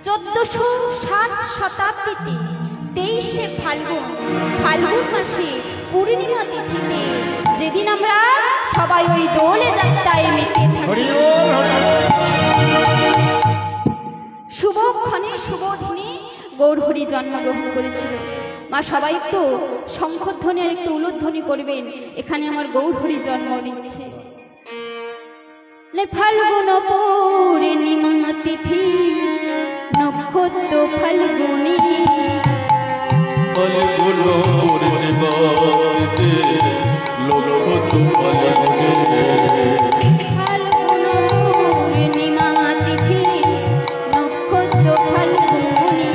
1407 শতাব্দীতে 23শে ফাল্গুন মাসে পূর্ণিমা তিথিতে, যেদিন আমরা সবাই ওই দোলে যাত্রায় মেতে থাকি। গৌরহরি জন্মগ্রহণ করেছিল। মা সবাই একটু শঙ্খধ্বনি আর একটু উলুধ্বনি করবেন, এখানে আমার গৌরহরি জন্ম নিচ্ছে। ফাল্গুন পূর্ণিমা তিথি নক্ষত্র ফাল্গুনী, ফাল্গুন পূর্ণিমাতে নক্ষত্র ফাল্গুনী, ফাল্গুন পূর্ণিমা তিথি নক্ষত্র ফাল্গুনী,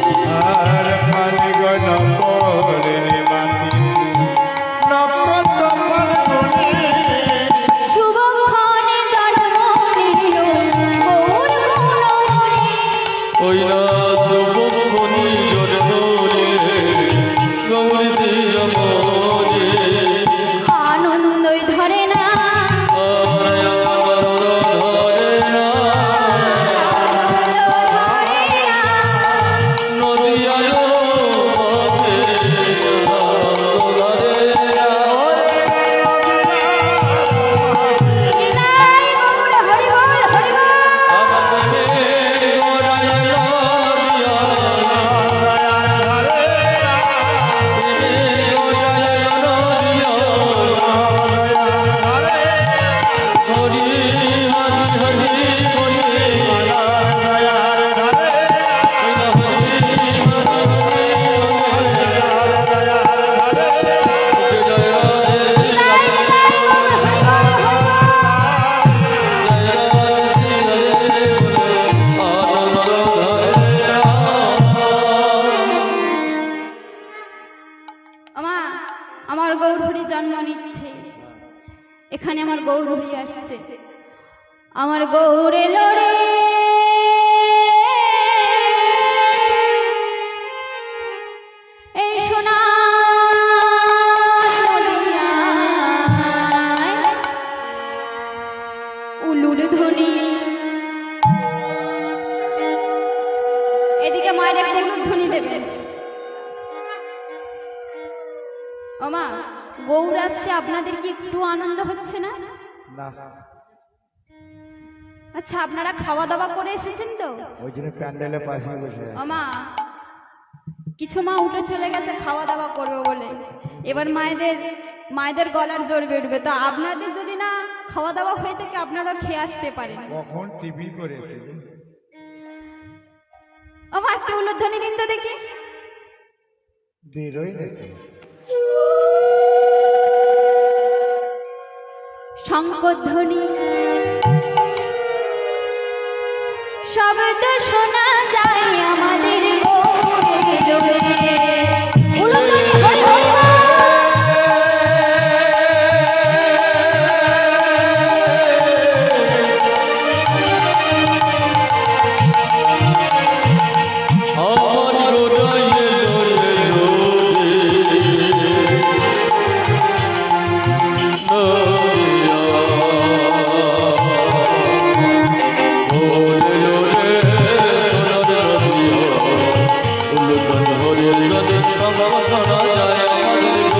আর ফাল্গুন পূর্ণিমা নক্ষত্র ফাল্গুনী, শুভক্ষণে জন্ম নিল গৌর গুণমণি। ওই না শুভক্ষণি জন্ম নিলে গৌরী যমনে, আনন্দই ধরে না আর আনন্দ ধরে না, ধরে না, নদিয়ায় মাঝে আনন্দ ধরে না। নাই গৌর হরি বল হরি বল। আমা, আমার গৌরহরি জন্ম নিচ্ছে, এখানে আমার গৌরহরি আসছে। আমার গৌরে লড়ে এই সোনা উলুর ধ্বনি, এদিকে মায়ের একটা উলুর ধ্বনি দেবে। ওমা, গৌর আসছে, আপনাদের কি একটু আনন্দ হচ্ছে না? না, আচ্ছা, আপনারা খাওয়া দাওয়া করে এসেছেন তো? ওই জন্য প্যান্ডেলের পাশে বসে আছে। ওমা, কিছু মা উঠে চলে গেছে খাওয়া দাওয়া করবে বলে, এবার মায়েদের গলার জোর বেরবে। তো আপনাদের যদি না খাওয়া দাওয়া হয়ে থাকে, আপনারা খেয়ে আসতে পারেন। কখন টিভি করেছে? ওমা, একটু উলুধ্বনি দিন তো দেখি। বেরোই নাকি? শঙ্খধ্বনি শব্দ শোনা যায় আমাদের গৌরে জোরে। উলুধ্বনি হরি হরি বল। আমার গোড়ায় লয়ে হরি বল হরি বল।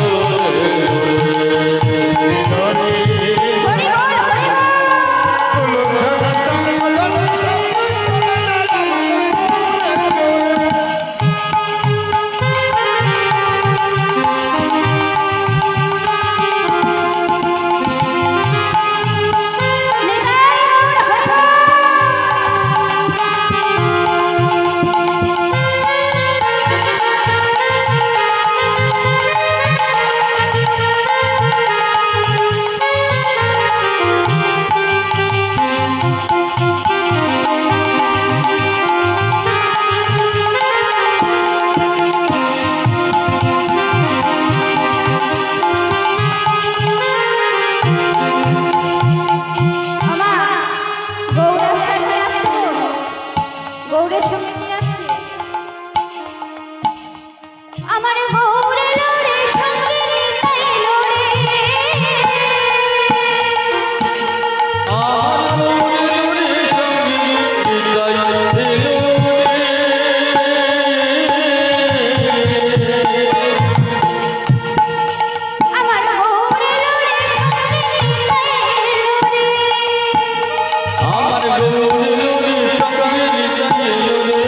নিতাই গৌর হরি বল। আমা, গৌরের সাথে আসছে তো? গৌরের সঙ্গে কি আসছে? আমার গৌরে লড়ে সঙ্গে নিতাই লড়ে। আমার গৌরে লড়ে সঙ্গে নিতাই লড়ে। আমার গৌর লোরে সঙ্গে নিতাই লোরে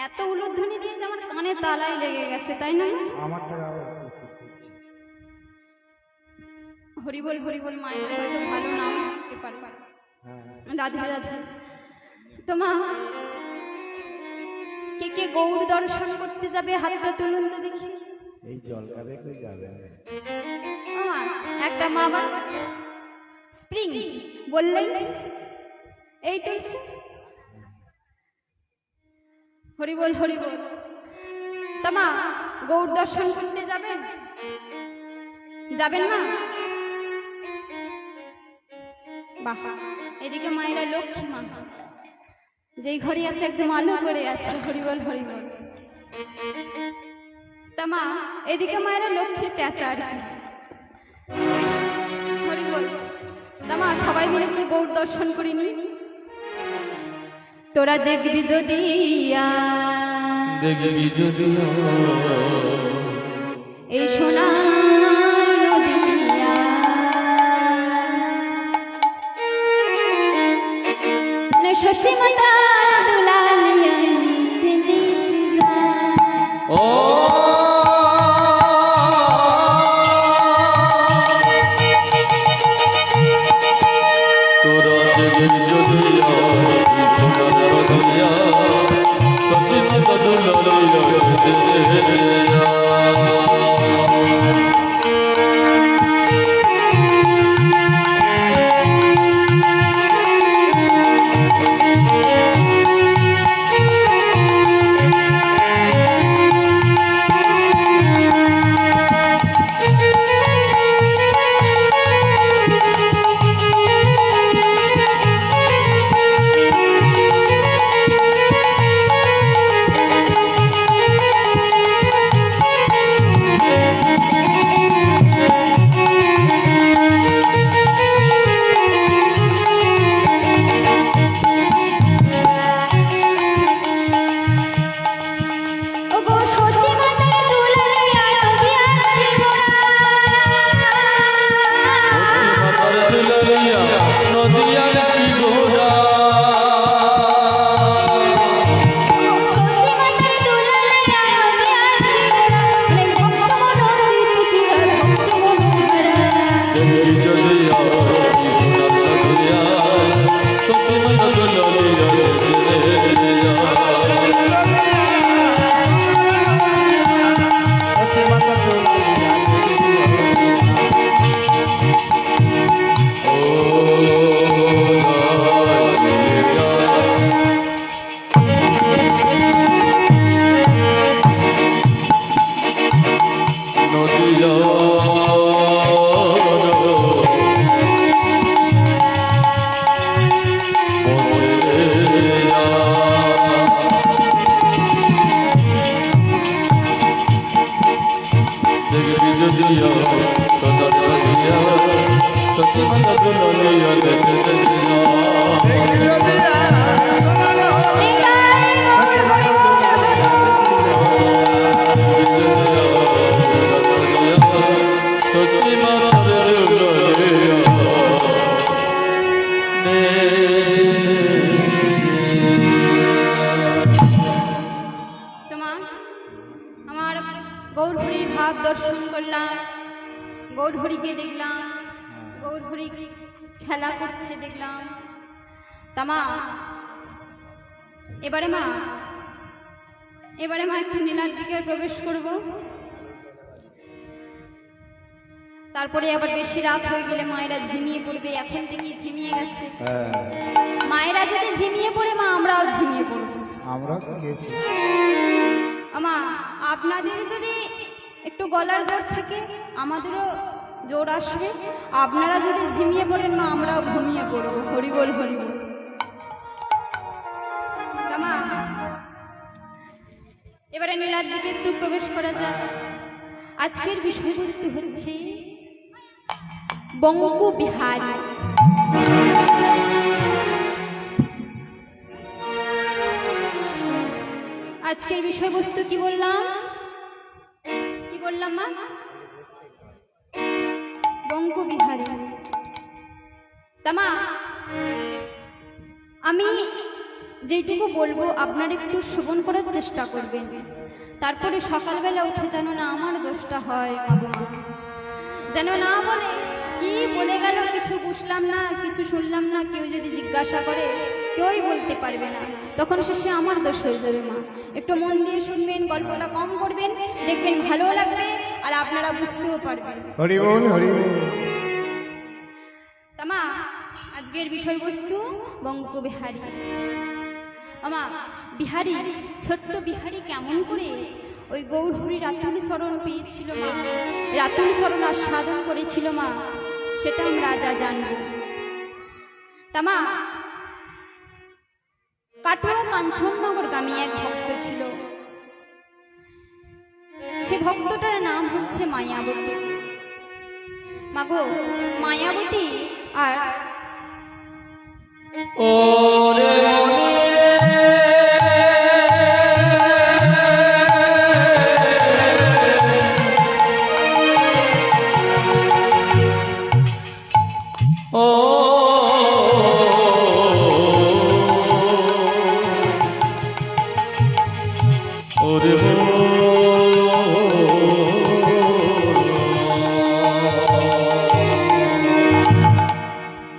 এত উলুধ্বনি দিয়ে যে আমার কানে তালাই লেগে গেছে, তাই না? আমার তো আবার করছি। হরিবল হরিবল মায়ের হয়তো ভালো নাম হতে পারে। রাধে রাধে। তো মা, কে কে গৌর দর্শন করতে যাবে হাতটা তুলুন তো দেখি। এই জলটা দেখে যাবে। ও মা, একটা মা আবার স্প্রিং বললেই এই তুলছে। হরিবল হরিবল। তা মা, গৌর দর্শন করতে যাবেন? যাবেন মা? বাহ, এদিকে মায়েরা লক্ষ্মী মা, যেই ঘরে আছে একদম আলো করে আছে। হরিবল হরিবল। তা মা, এদিকে মায়েরা লক্ষ্মীর প্যাঁচা আর কি। হরিবল। তা মা, সবাই মিলে একটু গৌর দর্শন করিনি? তোরা দেখবি যদি দেখবি যদি এই সোনা সচি মাতা দুলালিয়া নিচে নিচে ও তোরা দেখবি যদি সোনার দুনিয়া সত্যি মত দুলালিয়া গৌরহরির ভাব দর্শন করলাম, গৌরহরিকে দেখলাম, গৌরহরি খেলা করছে দেখলাম। তামা এবারে মা একটু নীলার দিকে প্রবেশ করব। তারপরে আবার বেশি রাত হয়ে গেলে মায়েরা ঝিমিয়ে পড়বে। এখন থেকেই ঝিমিয়ে গেছে। মায়েরা যদি ঝিমিয়ে পড়ে মা, আমরাও ঝিমিয়ে পড়ব। আমরাও তো গেছি। আমা, আপনাদের যদি একটু গলার জোর থাকে আমাদেরও জোর আসবে। আপনারা যদি ঝিমিয়ে পড়েন মা, আমরাও ঘুমিয়ে পড়বো। হরিবল হরিবল। আমা, এবারে নীলার দিকে একটু প্রবেশ করা যাক। আজকের বিষয়বস্তু হচ্ছে বঙ্কু বিহারী। আজকের বিষয়বস্তু কি বললাম মা? বঙ্কু বিহারী। তামা, আমি যেটুকু বলবো আপনারা একটু শ্রবণ করার চেষ্টা করবেন। তারপরে সকালবেলা উঠে যেন না আমার দোষটা হয় মাগো মা, যেন না বলে কি বলে গেল কিছু বুঝলাম না, কিছু শুনলাম না, কেউ যদি জিজ্ঞাসা করে কেউই বলতে পারবে না, তখন শেষে আমার দোষ হয়ে যাবে মা। একটু মন দিয়ে শুনবেন, গল্পটা কম করবেন, দেখবেন ভালো লাগবে আর আপনারা বুঝতেও পারবেন। হরি বল হরি বল। তামা আজকের বিষয়বস্তু বঙ্গবিহারী। আমা বিহারী, ছোট্ট বিহারী কেমন করে ওই গৌরহরি রাতুল চরণ পেয়েছিল মা, রাতুল চরণ আস্বাদন করেছিল মা, সেটা আমরা যা জানব। তামা কাটোয়া কাঞ্চননগর গ্রামে এক ভক্ত ছিল। সে ভক্তটার নাম হচ্ছে মায়াবতী। মাগো মায়াবতী আর ওরে মনে ও ওরে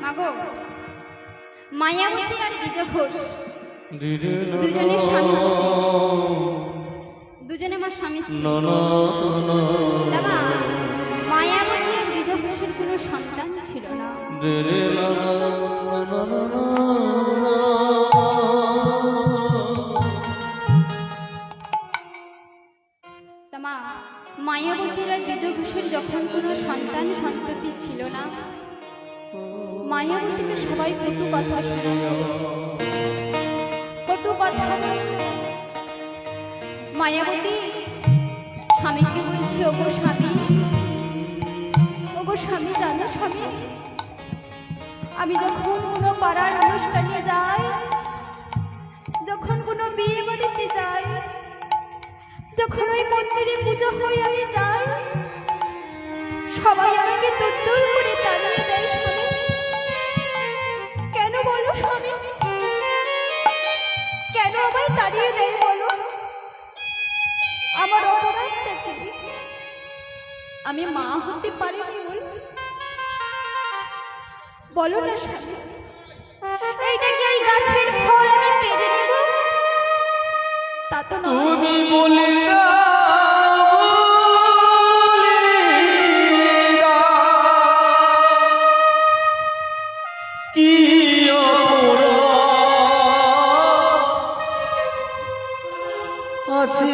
মাগো মায়াবতী আর দ্বিজঘোষ দুজনে দুজনে আমার স্বামী স্ত্রী। না না না দাদা মায়াবতী আর দ্বিজঘোষের কোনো সন্তান ছিল না। রে না না না না না তামা মায়াবতীর আর দ্বিজঘোষের যখন কোনো সন্তান সন্ততি ছিল না, মায়াবতীকে সবাই কটু কথা শোনাতো, কটু কথা বলতো। মায়াবতী স্বামীকে বলছে, ওগো স্বামী, ওগো স্বামী, জানো স্বামী, আমি যখন কোনো পাড়ার অনুষ্ঠানে যাই, যখন কোনো বিয়ে বাড়িতে যাই, যখন ওই মন্দিরে পুজো হয় আমি যাই, সবাই আমাকে দূর করে তাড়িয়ে দেয় স্বামী। কেন বলো স্বামী, কেন আমায় তাড়িয়ে দেয় বলো? আমার অপরাধটা কি? আমি মা হতে পারিনি বলো? বলো না স্বামী, এইটা কি ওই গাছের ফল আমি পেরে নেব? তা তো নয়। তুমি বলে কি আছে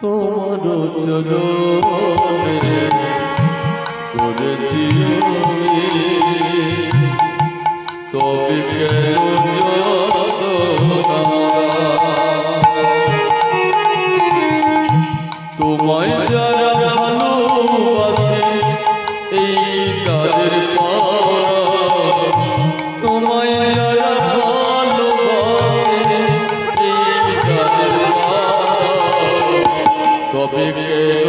তোমার চরণে করেছি তবে কেন তোমায় যারা ভালোবাসে এই তাদের তোমায় যারা ভালোবাসে এই তাদের তবে কেন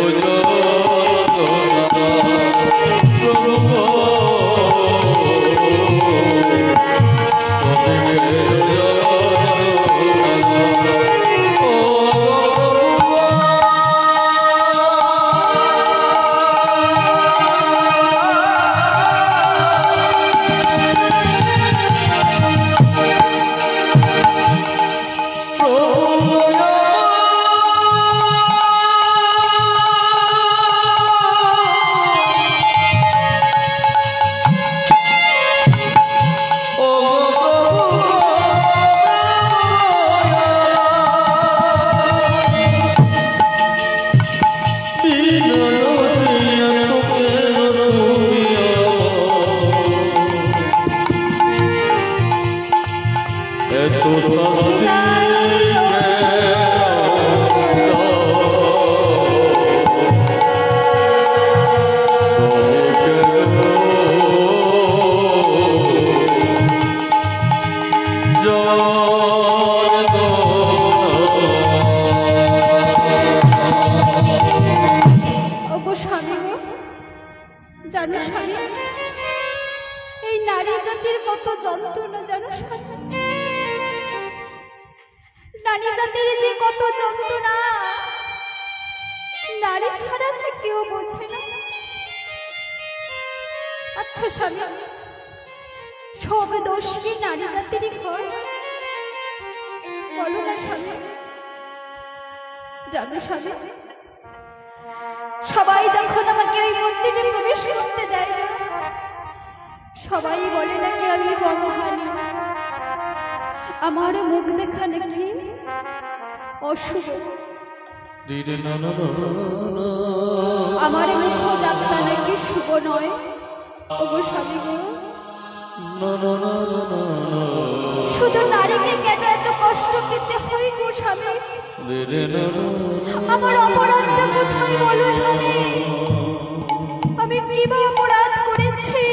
এত ওগো স্বামী গো, জানো স্বামী, এই কত যন্ত্রণা জানো স্বামী? নারী জাতির যে কত যন্ত্রণা, নারী ছাড়া যে কেউ বোঝে না। আচ্ছা স্বামী, সব দোষ কি নারী জাতিরই হয়? বলো না স্বামী। জানো স্বামী, সবাই যখন আমাকে ওই মন্দিরে প্রবেশ করতে দেয় না, সবাই বলে নাকি আমি বন্ধহানি, আমার মুখ দেখা নাকি অশুভ, আমার মুখ যাত্রা নাকি শুভ নয়। ওগো স্বামী গো, শুধু নারীকে কেন এত কষ্ট পেতে হয় গো স্বামী? আমার অপরাধটা কোথায় বলো স্বামী? আমি কি বা অপরাধ করেছি?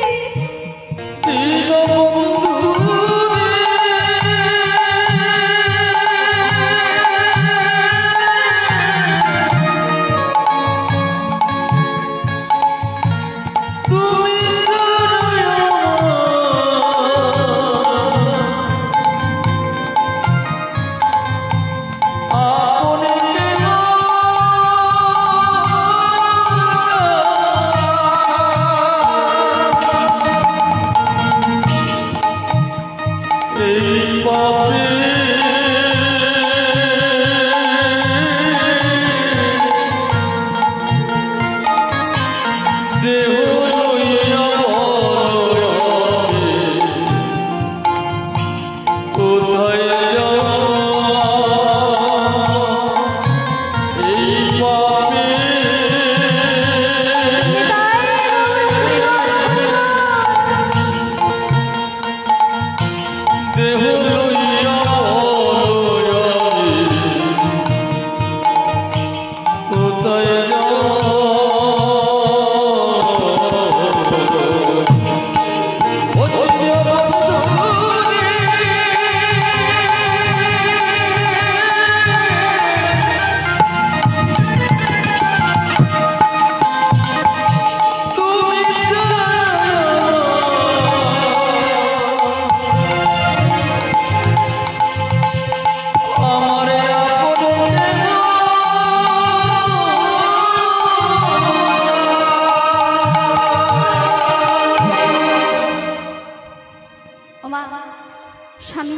স্বামী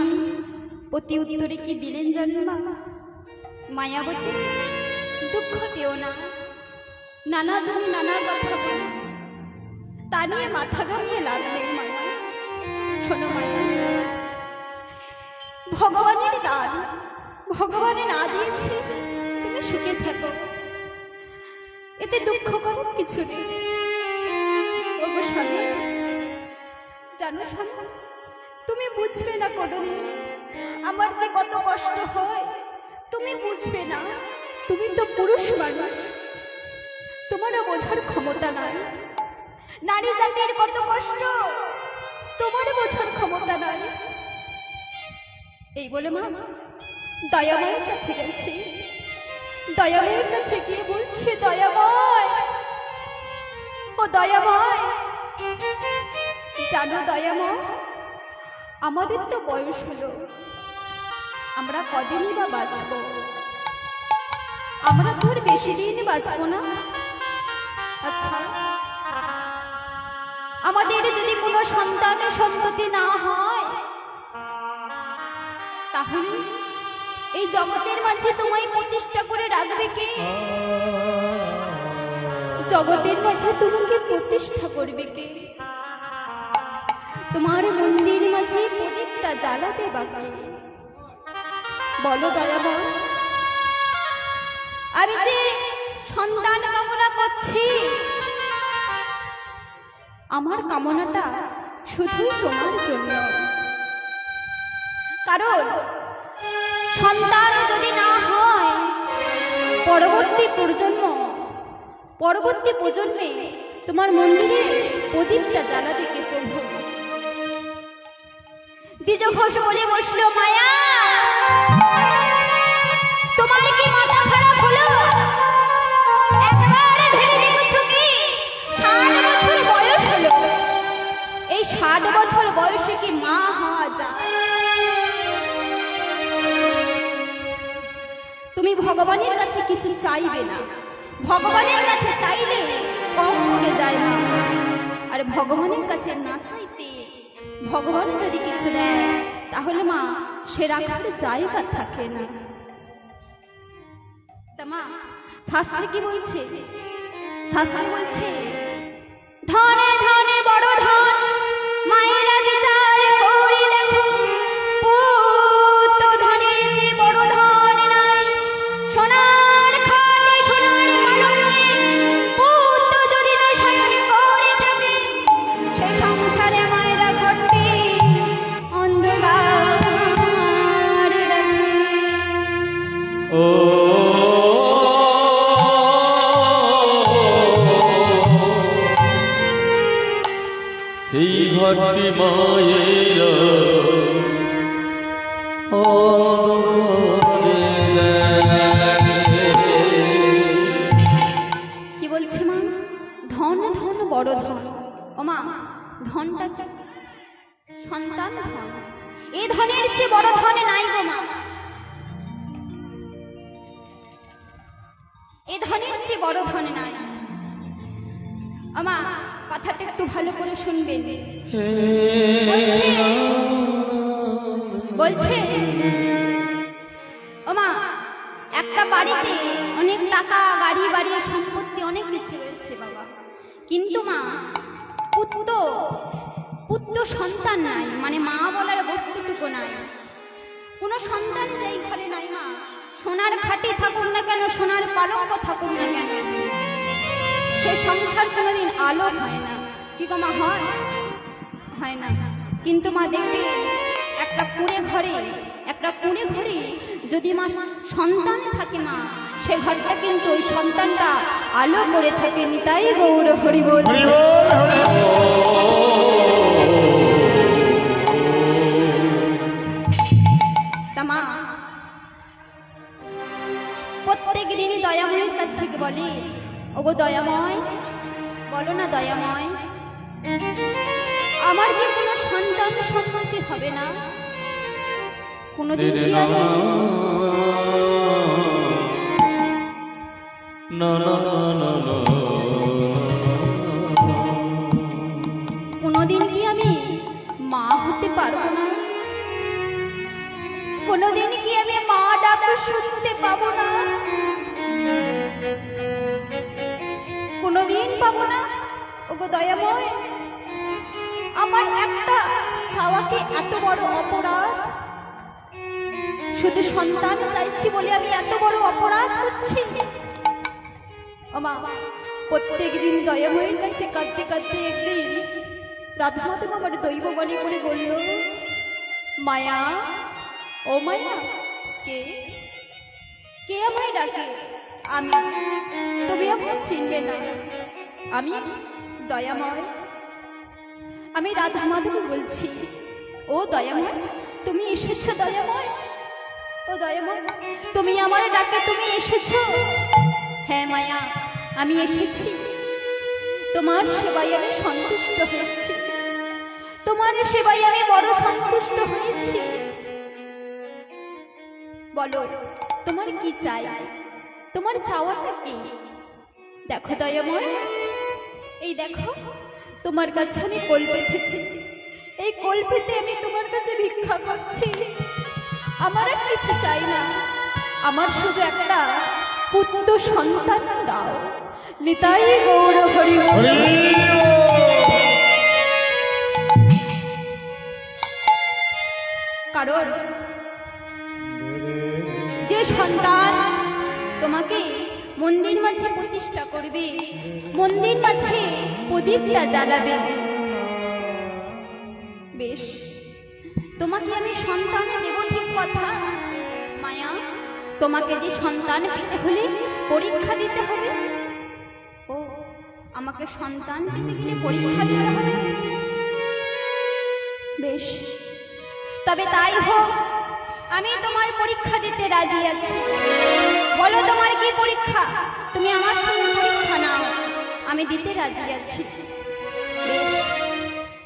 প্রতি উত্তরে কি দিলেন জানো মা? মায়াবতী, দুঃখ পেও না, নানা জনে নানা কথা বলে, তা নিয়ে মাথা ঘামিয়ে লাভ নেই মায়া। শোনো মায়া, ভগবানের দান ভগবানে না দিয়েছে তুমি সুখে থাকো, এতে দুঃখ করার কিছু নেই। ওগো স্বামী, জানো স্বামী, তুমি বুঝবে না কোনদিন আমার যে কত কষ্ট হয়, তুমি বুঝবে না। তুমি তো পুরুষ মানুষ, তোমারও বোঝার ক্ষমতা নাই। নারী জাতির কত কষ্ট তোমারও বোঝার ক্ষমতা নাই। এই বলে মা দয়াময়ের কাছে গেছি, দয়াময়ের কাছে গিয়ে বলছে, দয়াময়, ও দয়াময়, জানো দয়াময়, আমাদের তো বয়স হলো, আমরা কদিনই বা বাঁচব? আমরা তো আর বেশি দিন বাঁচবো না। আচ্ছা, আমাদের যদি কোনো সন্তান সন্ততি না হয়, তাহলে এই জগতের মাঝে তোমায় প্রতিষ্ঠা করে রাখবে কে? জগতের মাঝে তোমাকে প্রতিষ্ঠা করবে কে? তোমার মন্দির মাঝে প্রদীপটা জ্বালাবে বাকি? বলো দয়াময়, আমি যে সন্তান কামনা করছি, আমার কামনাটা শুধুই তোমার জন্য। কারণ সন্তান যদি না হয়, পরবর্তী প্রজন্মে তোমার মন্দিরে প্রদীপটা জ্বালাবে কে প্রভু? দ্বিজ ঘোষ বলে বসলো, মায়া তোমার কি মাথা খারাপ হলো? একবার ভেবে দেখেছো কি 60 বছর বয়স হলো? এই 60 বছর বয়সে কি মা হওয়া যায়? তুমি ভগবানের কাছে কিছু চাইবে না, ভগবানের কাছে চাইলে কম পড়ে যায় মা। আর ভগবানের কাছে না চাইতে ভগবান যদি কিছু দেয় তাহলে মা সে রাখার জায়গা থাকে না। তা মা শাস্ত্রে কি বলছে? শাস্ত্রে বলছে ধনে ধনে বড় ধন, মায়েরা বিচার করে দেখো, পুত্র ধনের যে বড় ধন নাই। সোনার খাটে সোনার পালঙ্কে পুত্র যদি না শয়ন করে থাকে, সে সংসারে মায়েরা ঘটে অন্ধকার দেখে। ও সেই ঘরটি মায়ের কি বলছে মা? ধন ধন বড় ধন। ও মা, ধনটা কি? সন্তান ধন। এই ধনের চেয়ে বড় ধন নাই গো মা। এই ধনের চেয়ে বড় ধন নাই। ও মা, কথাটা একটু ভালো করে শুনবেন। বলছে ও মা, একটা বাড়িতে অনেক টাকা, গাড়ি বাড়ি, সম্পত্তি অনেক কিছু রয়েছে বাবা, কিন্তু মা পুত্র সন্তান নাই, মানে মা বলার বস্তুটুকু নাই। কোনো সন্তান এই ঘরে নাই মা। সোনার খাটে থাকুক না কেন, সোনার পালঙ্ক থাকুক না কেন, সে সংসার কোনোদিন আলো হয় না। কি গো মা, হয় না? কিন্তু মা দেখবে একটা কুঁড়ে ঘরে যদি মা সন্তান থাকে মা, সে ঘরটা কিন্তু ওই সন্তানটা আলো করে থাকে। নিতাই গৌর হরি বল। তা মা প্রত্যেক দিনই দয়াময়ের কাছে বলে, ওগো দয়াময়, বলো না দয়াময়, আমার কি কোনো সন্তান সন্ততি হবে না? কোনোদিন কি আমি কোনোদিন কি আমি মা হতে পারবো না? কোনোদিন কি আমি মা ডাক শুনতে পাবো না? কোনোদিন পাবো না? ওগো দয়াময়, আমার একটা চাওয়াকে এত বড় অপরাধ? শুধু সন্তান চাইছি বলে আমি এত বড় অপরাধ করছি? ও মা, প্রত্যেক দিন দয়াময়ের কাছে কাঁদতে কাঁদতে একদিন রাধামাধব আমার দৈববাণী করে বলল, মায়া, ও মায়া, কে কে আমায় ডাকে? আমি। তুমি আমায় চিনবে না। আমি দয়াময়, আমি রাধামাধব বলছি। ও দয়াময়, তুমি এসেছো দয়াময়? ও দয়াময়, তুমি আমার ডাকে তুমি এসেছো? হ্যাঁ মায়া, আমি এসেছি। তোমার সেবায় আমি সন্তুষ্ট হয়েছি, তোমার সেবায় আমি বড় সন্তুষ্ট হয়েছি। বলো তোমার কি চাই, তোমার চাওয়াটা কি? দেখো দয়াময়, এই দেখো তোমার কাছে আমি কোল পেতেছি, এই কোল পেতে আমি তোমার কাছে ভিক্ষা করছি। আমার আর কিছু চাই না, আমার শুধু একটা পুত্র সন্তান দাও। নিতাই গৌর হরি হরি। কারণ যে সন্তান তোমাকে মন্দির মাঝে প্রতিষ্ঠা করবে, মন্দির মাঝে প্রদীপটা জ্বালাবে, বেশ তোমাকে আমি সন্তান দেব, ঠিক কথা। মায়া, তোমাকে যে সন্তান পেতে হলে পরীক্ষা দিতে হবে। ও, আমাকে সন্তান পেতে গেলে পরীক্ষা দিতে হবে? বেশ, তবে তাই হোক, আমি তোমার পরীক্ষা দিতে রাজি আছি। বলো তোমার কি পরীক্ষা? তুমি আমার সঙ্গে পরীক্ষা নাও, আমি দিতে রাজি আছি। বেশ,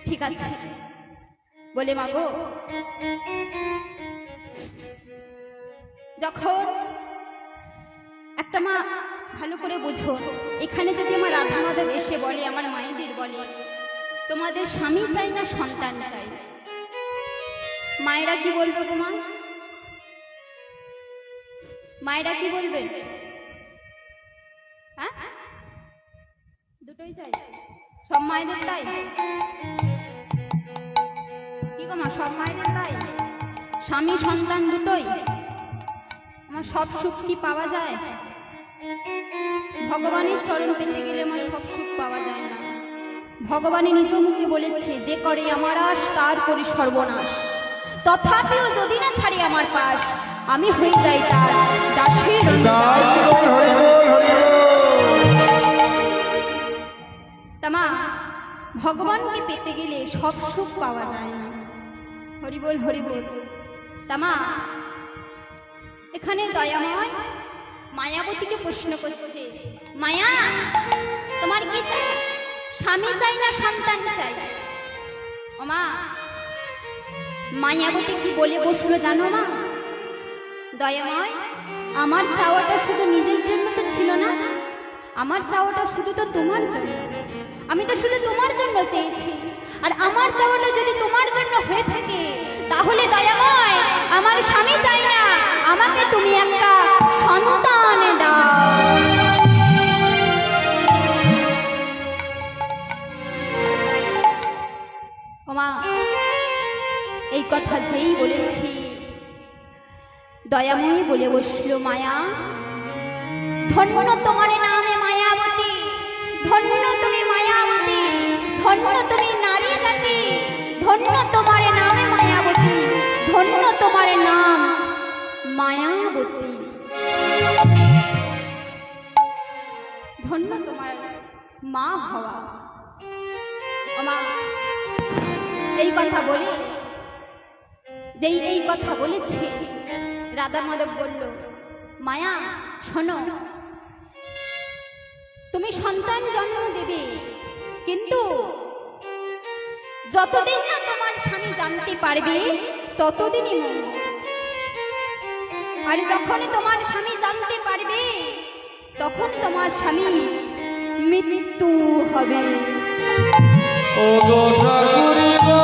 ঠিক আছে, বলে মাগো, যখন একটা মা, ভালো করে বুঝো, এখানে যদি আমার রাধা মাধব এসে বলে, আমার মায়েদের বলে তোমাদের স্বামী চাই না সন্তান চাই, মায়েরা কি বলবে গো মা? মায়েরা কি বলবে? হ্যাঁ, দুটোই চাই, সব মায়েদের তাই কি গো মা? সব মায়েদের তাই, স্বামী সন্তান দুটোই? আমার সব সুখ কি পাওয়া যায়? ভগবানের চরণ পেতে গেলে আমার সব সুখ পাওয়া যায় না। ভগবানের নিজ মুখে বলেছে, যে করে আমার আশ তার করি সর্বনাশ, তথাপিও যদি না ছাড়ি আমার পাশ, আমি হয়ে যাই তার দাসের অনুদাস। তামা ভগবানকে পেতে গেলে সব সুখ পাওয়া যায় না। হরি বল, হরি বল। তামা এখানে দয়াময় মায়াবতীকে প্রশ্ন করছে, মায়া তোমার কি চাই? স্বামী চাই না সন্তান চাই? ও মা, মায়াবতী কি বলে বসলো জানো মা? দয়াময়, আমার চাওয়াটা শুধু নিজের জন্য তো ছিল না, আমার চাওয়াটা শুধু তো তোমার জন্য। আমি তো শুধু তোমার জন্য চেয়েছি, আর আমার চাওয়াটা যদি তোমার জন্য হয়ে থাকে, তাহলে দয়াময় আমার স্বামী চাই না, আমাকে তুমি একটা সন্তান দাও। ওমা, এই কথা যেই বলেছি, দয়াময় বলে বসলো, মায়া ধন্য তোমার নামে মায়াবতী, ধন্য তুমি মায়াবতী, ধন্য তুমি নারী জাতি, ধন্য তোমার নামে মায়াবতী, ধন্য তোমার নাম মায়াবতী, ধন্য তোমার মা হওয়া। মা এই কথা বলে, যেই এই কথা বলেছে, রাধা মাধব বলল, মায়া শোনো, তুমি সন্তান জন্ম দেবে, কিন্তু যতদিন না তোমার স্বামী জানতে পারবে ততদিনই মঙ্গল, আর যখনই তোমার স্বামী জানতে পারবে তখন তোমার স্বামী মৃত্যু হবে। ও গো ঠাকুরি গো,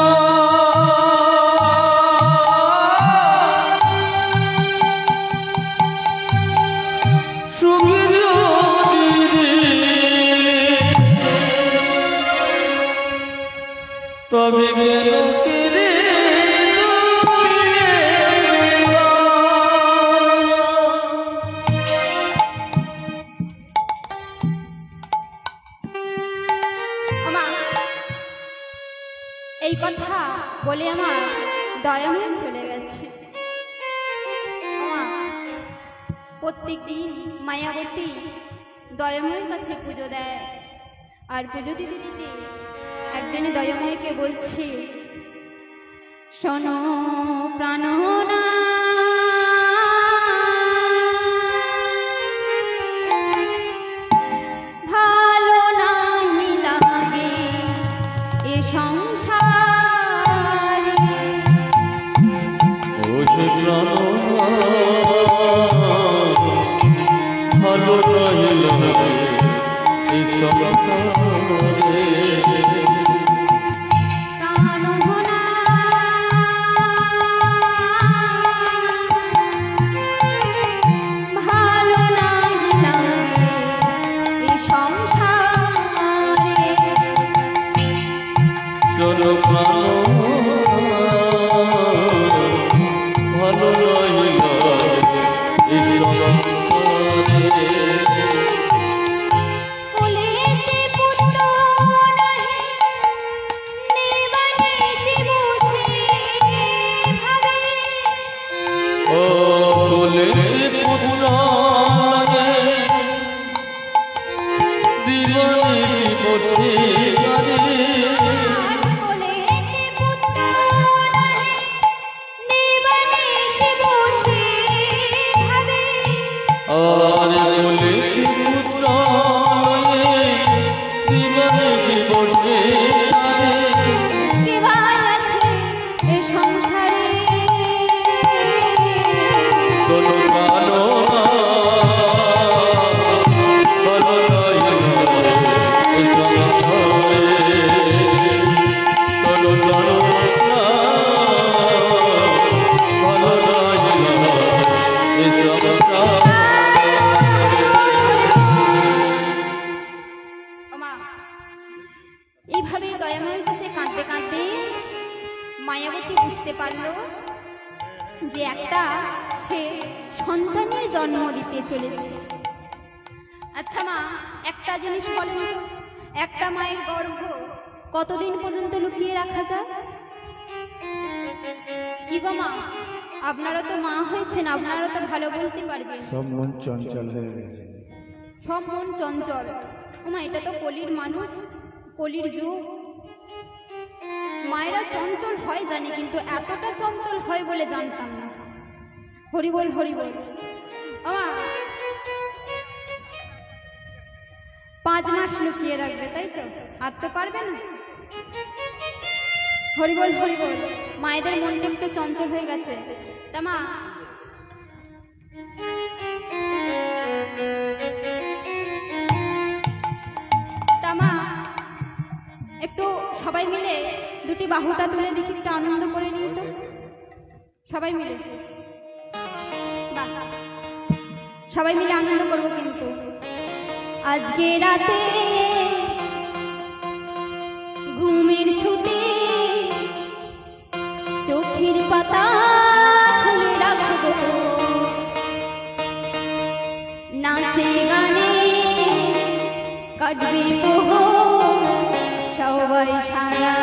সুখী যদি দিলে তবে কেন কিরে এই কথা বলে আমার দয়াময় চলে গেছে। প্রত্যেক দিন মায়াবতী দয়াময়ের কাছে পুজো দেয়, আর পুজো দিতে দিতে একদিন দয়াময়কে বলছে, শোনো প্রাণনা, ভালো নাহি লাগে এ সংসারে, ও সে প্রাণ ভালো নাহি লাগে এই সংসারে, প্রাণনা ভালো নাহি লাগে এ সংসারে, চলো প্রাণ ভালো নাহি লাগে এই সংসারে, কোলেতে পুত্র নাহি নিবানিশি বসে ভাবে, ও বলে পুত্র লাগে দিবানিশি বসে গারে, আর কোলেতে পুত্র নাহি নিবানিশি বসে ভাবে, আর বলে পুত্র লয়ে দিবানিশি বসে গারে, কে ভাই আছে মায়াবতী বুঝতে পারলো যে একটা সে সন্তানের জন্ম দিতে চলেছে। আচ্ছা মা, একটা জিনিস বলেন তো, একটা মায়ের গর্ভ কতদিন পর্যন্ত লুকিয়ে রাখা যায়? কি গো মা, আপনারা তো মা হয়েছেন, আপনারা তো ভালো বলতে পারবেন। সব মন চঞ্চল হয়ে গেছে। সব মন চঞ্চল? ওমা, এটা তো কলির মানুষ, কলির যুগ। মায়েরা চঞ্চল হয় জানি, কিন্তু এতটা চঞ্চল হয় বলে জানতাম না। হরি বল, হরি বল। ওমা, 5 মাস লুকিয়ে রাখবে, তাই তো? আর তো পারবে না। হরি বল, হরি বল। মায়েদের মনটা একটু চঞ্চল হয়ে গেছে। তা মা, একটু সবাই মিলে দুটি বাহুটা তুলে দেখি, একটু আনন্দ করে নিই তো সবাই মিলে। বাহ, সবাই মিলে আনন্দ করবো কিন্তু। আজকে রাতে ঘুমের ছুটি চোখের পাতা খুলে রাখবো, নাচে গানে কাটবে সবাই সারা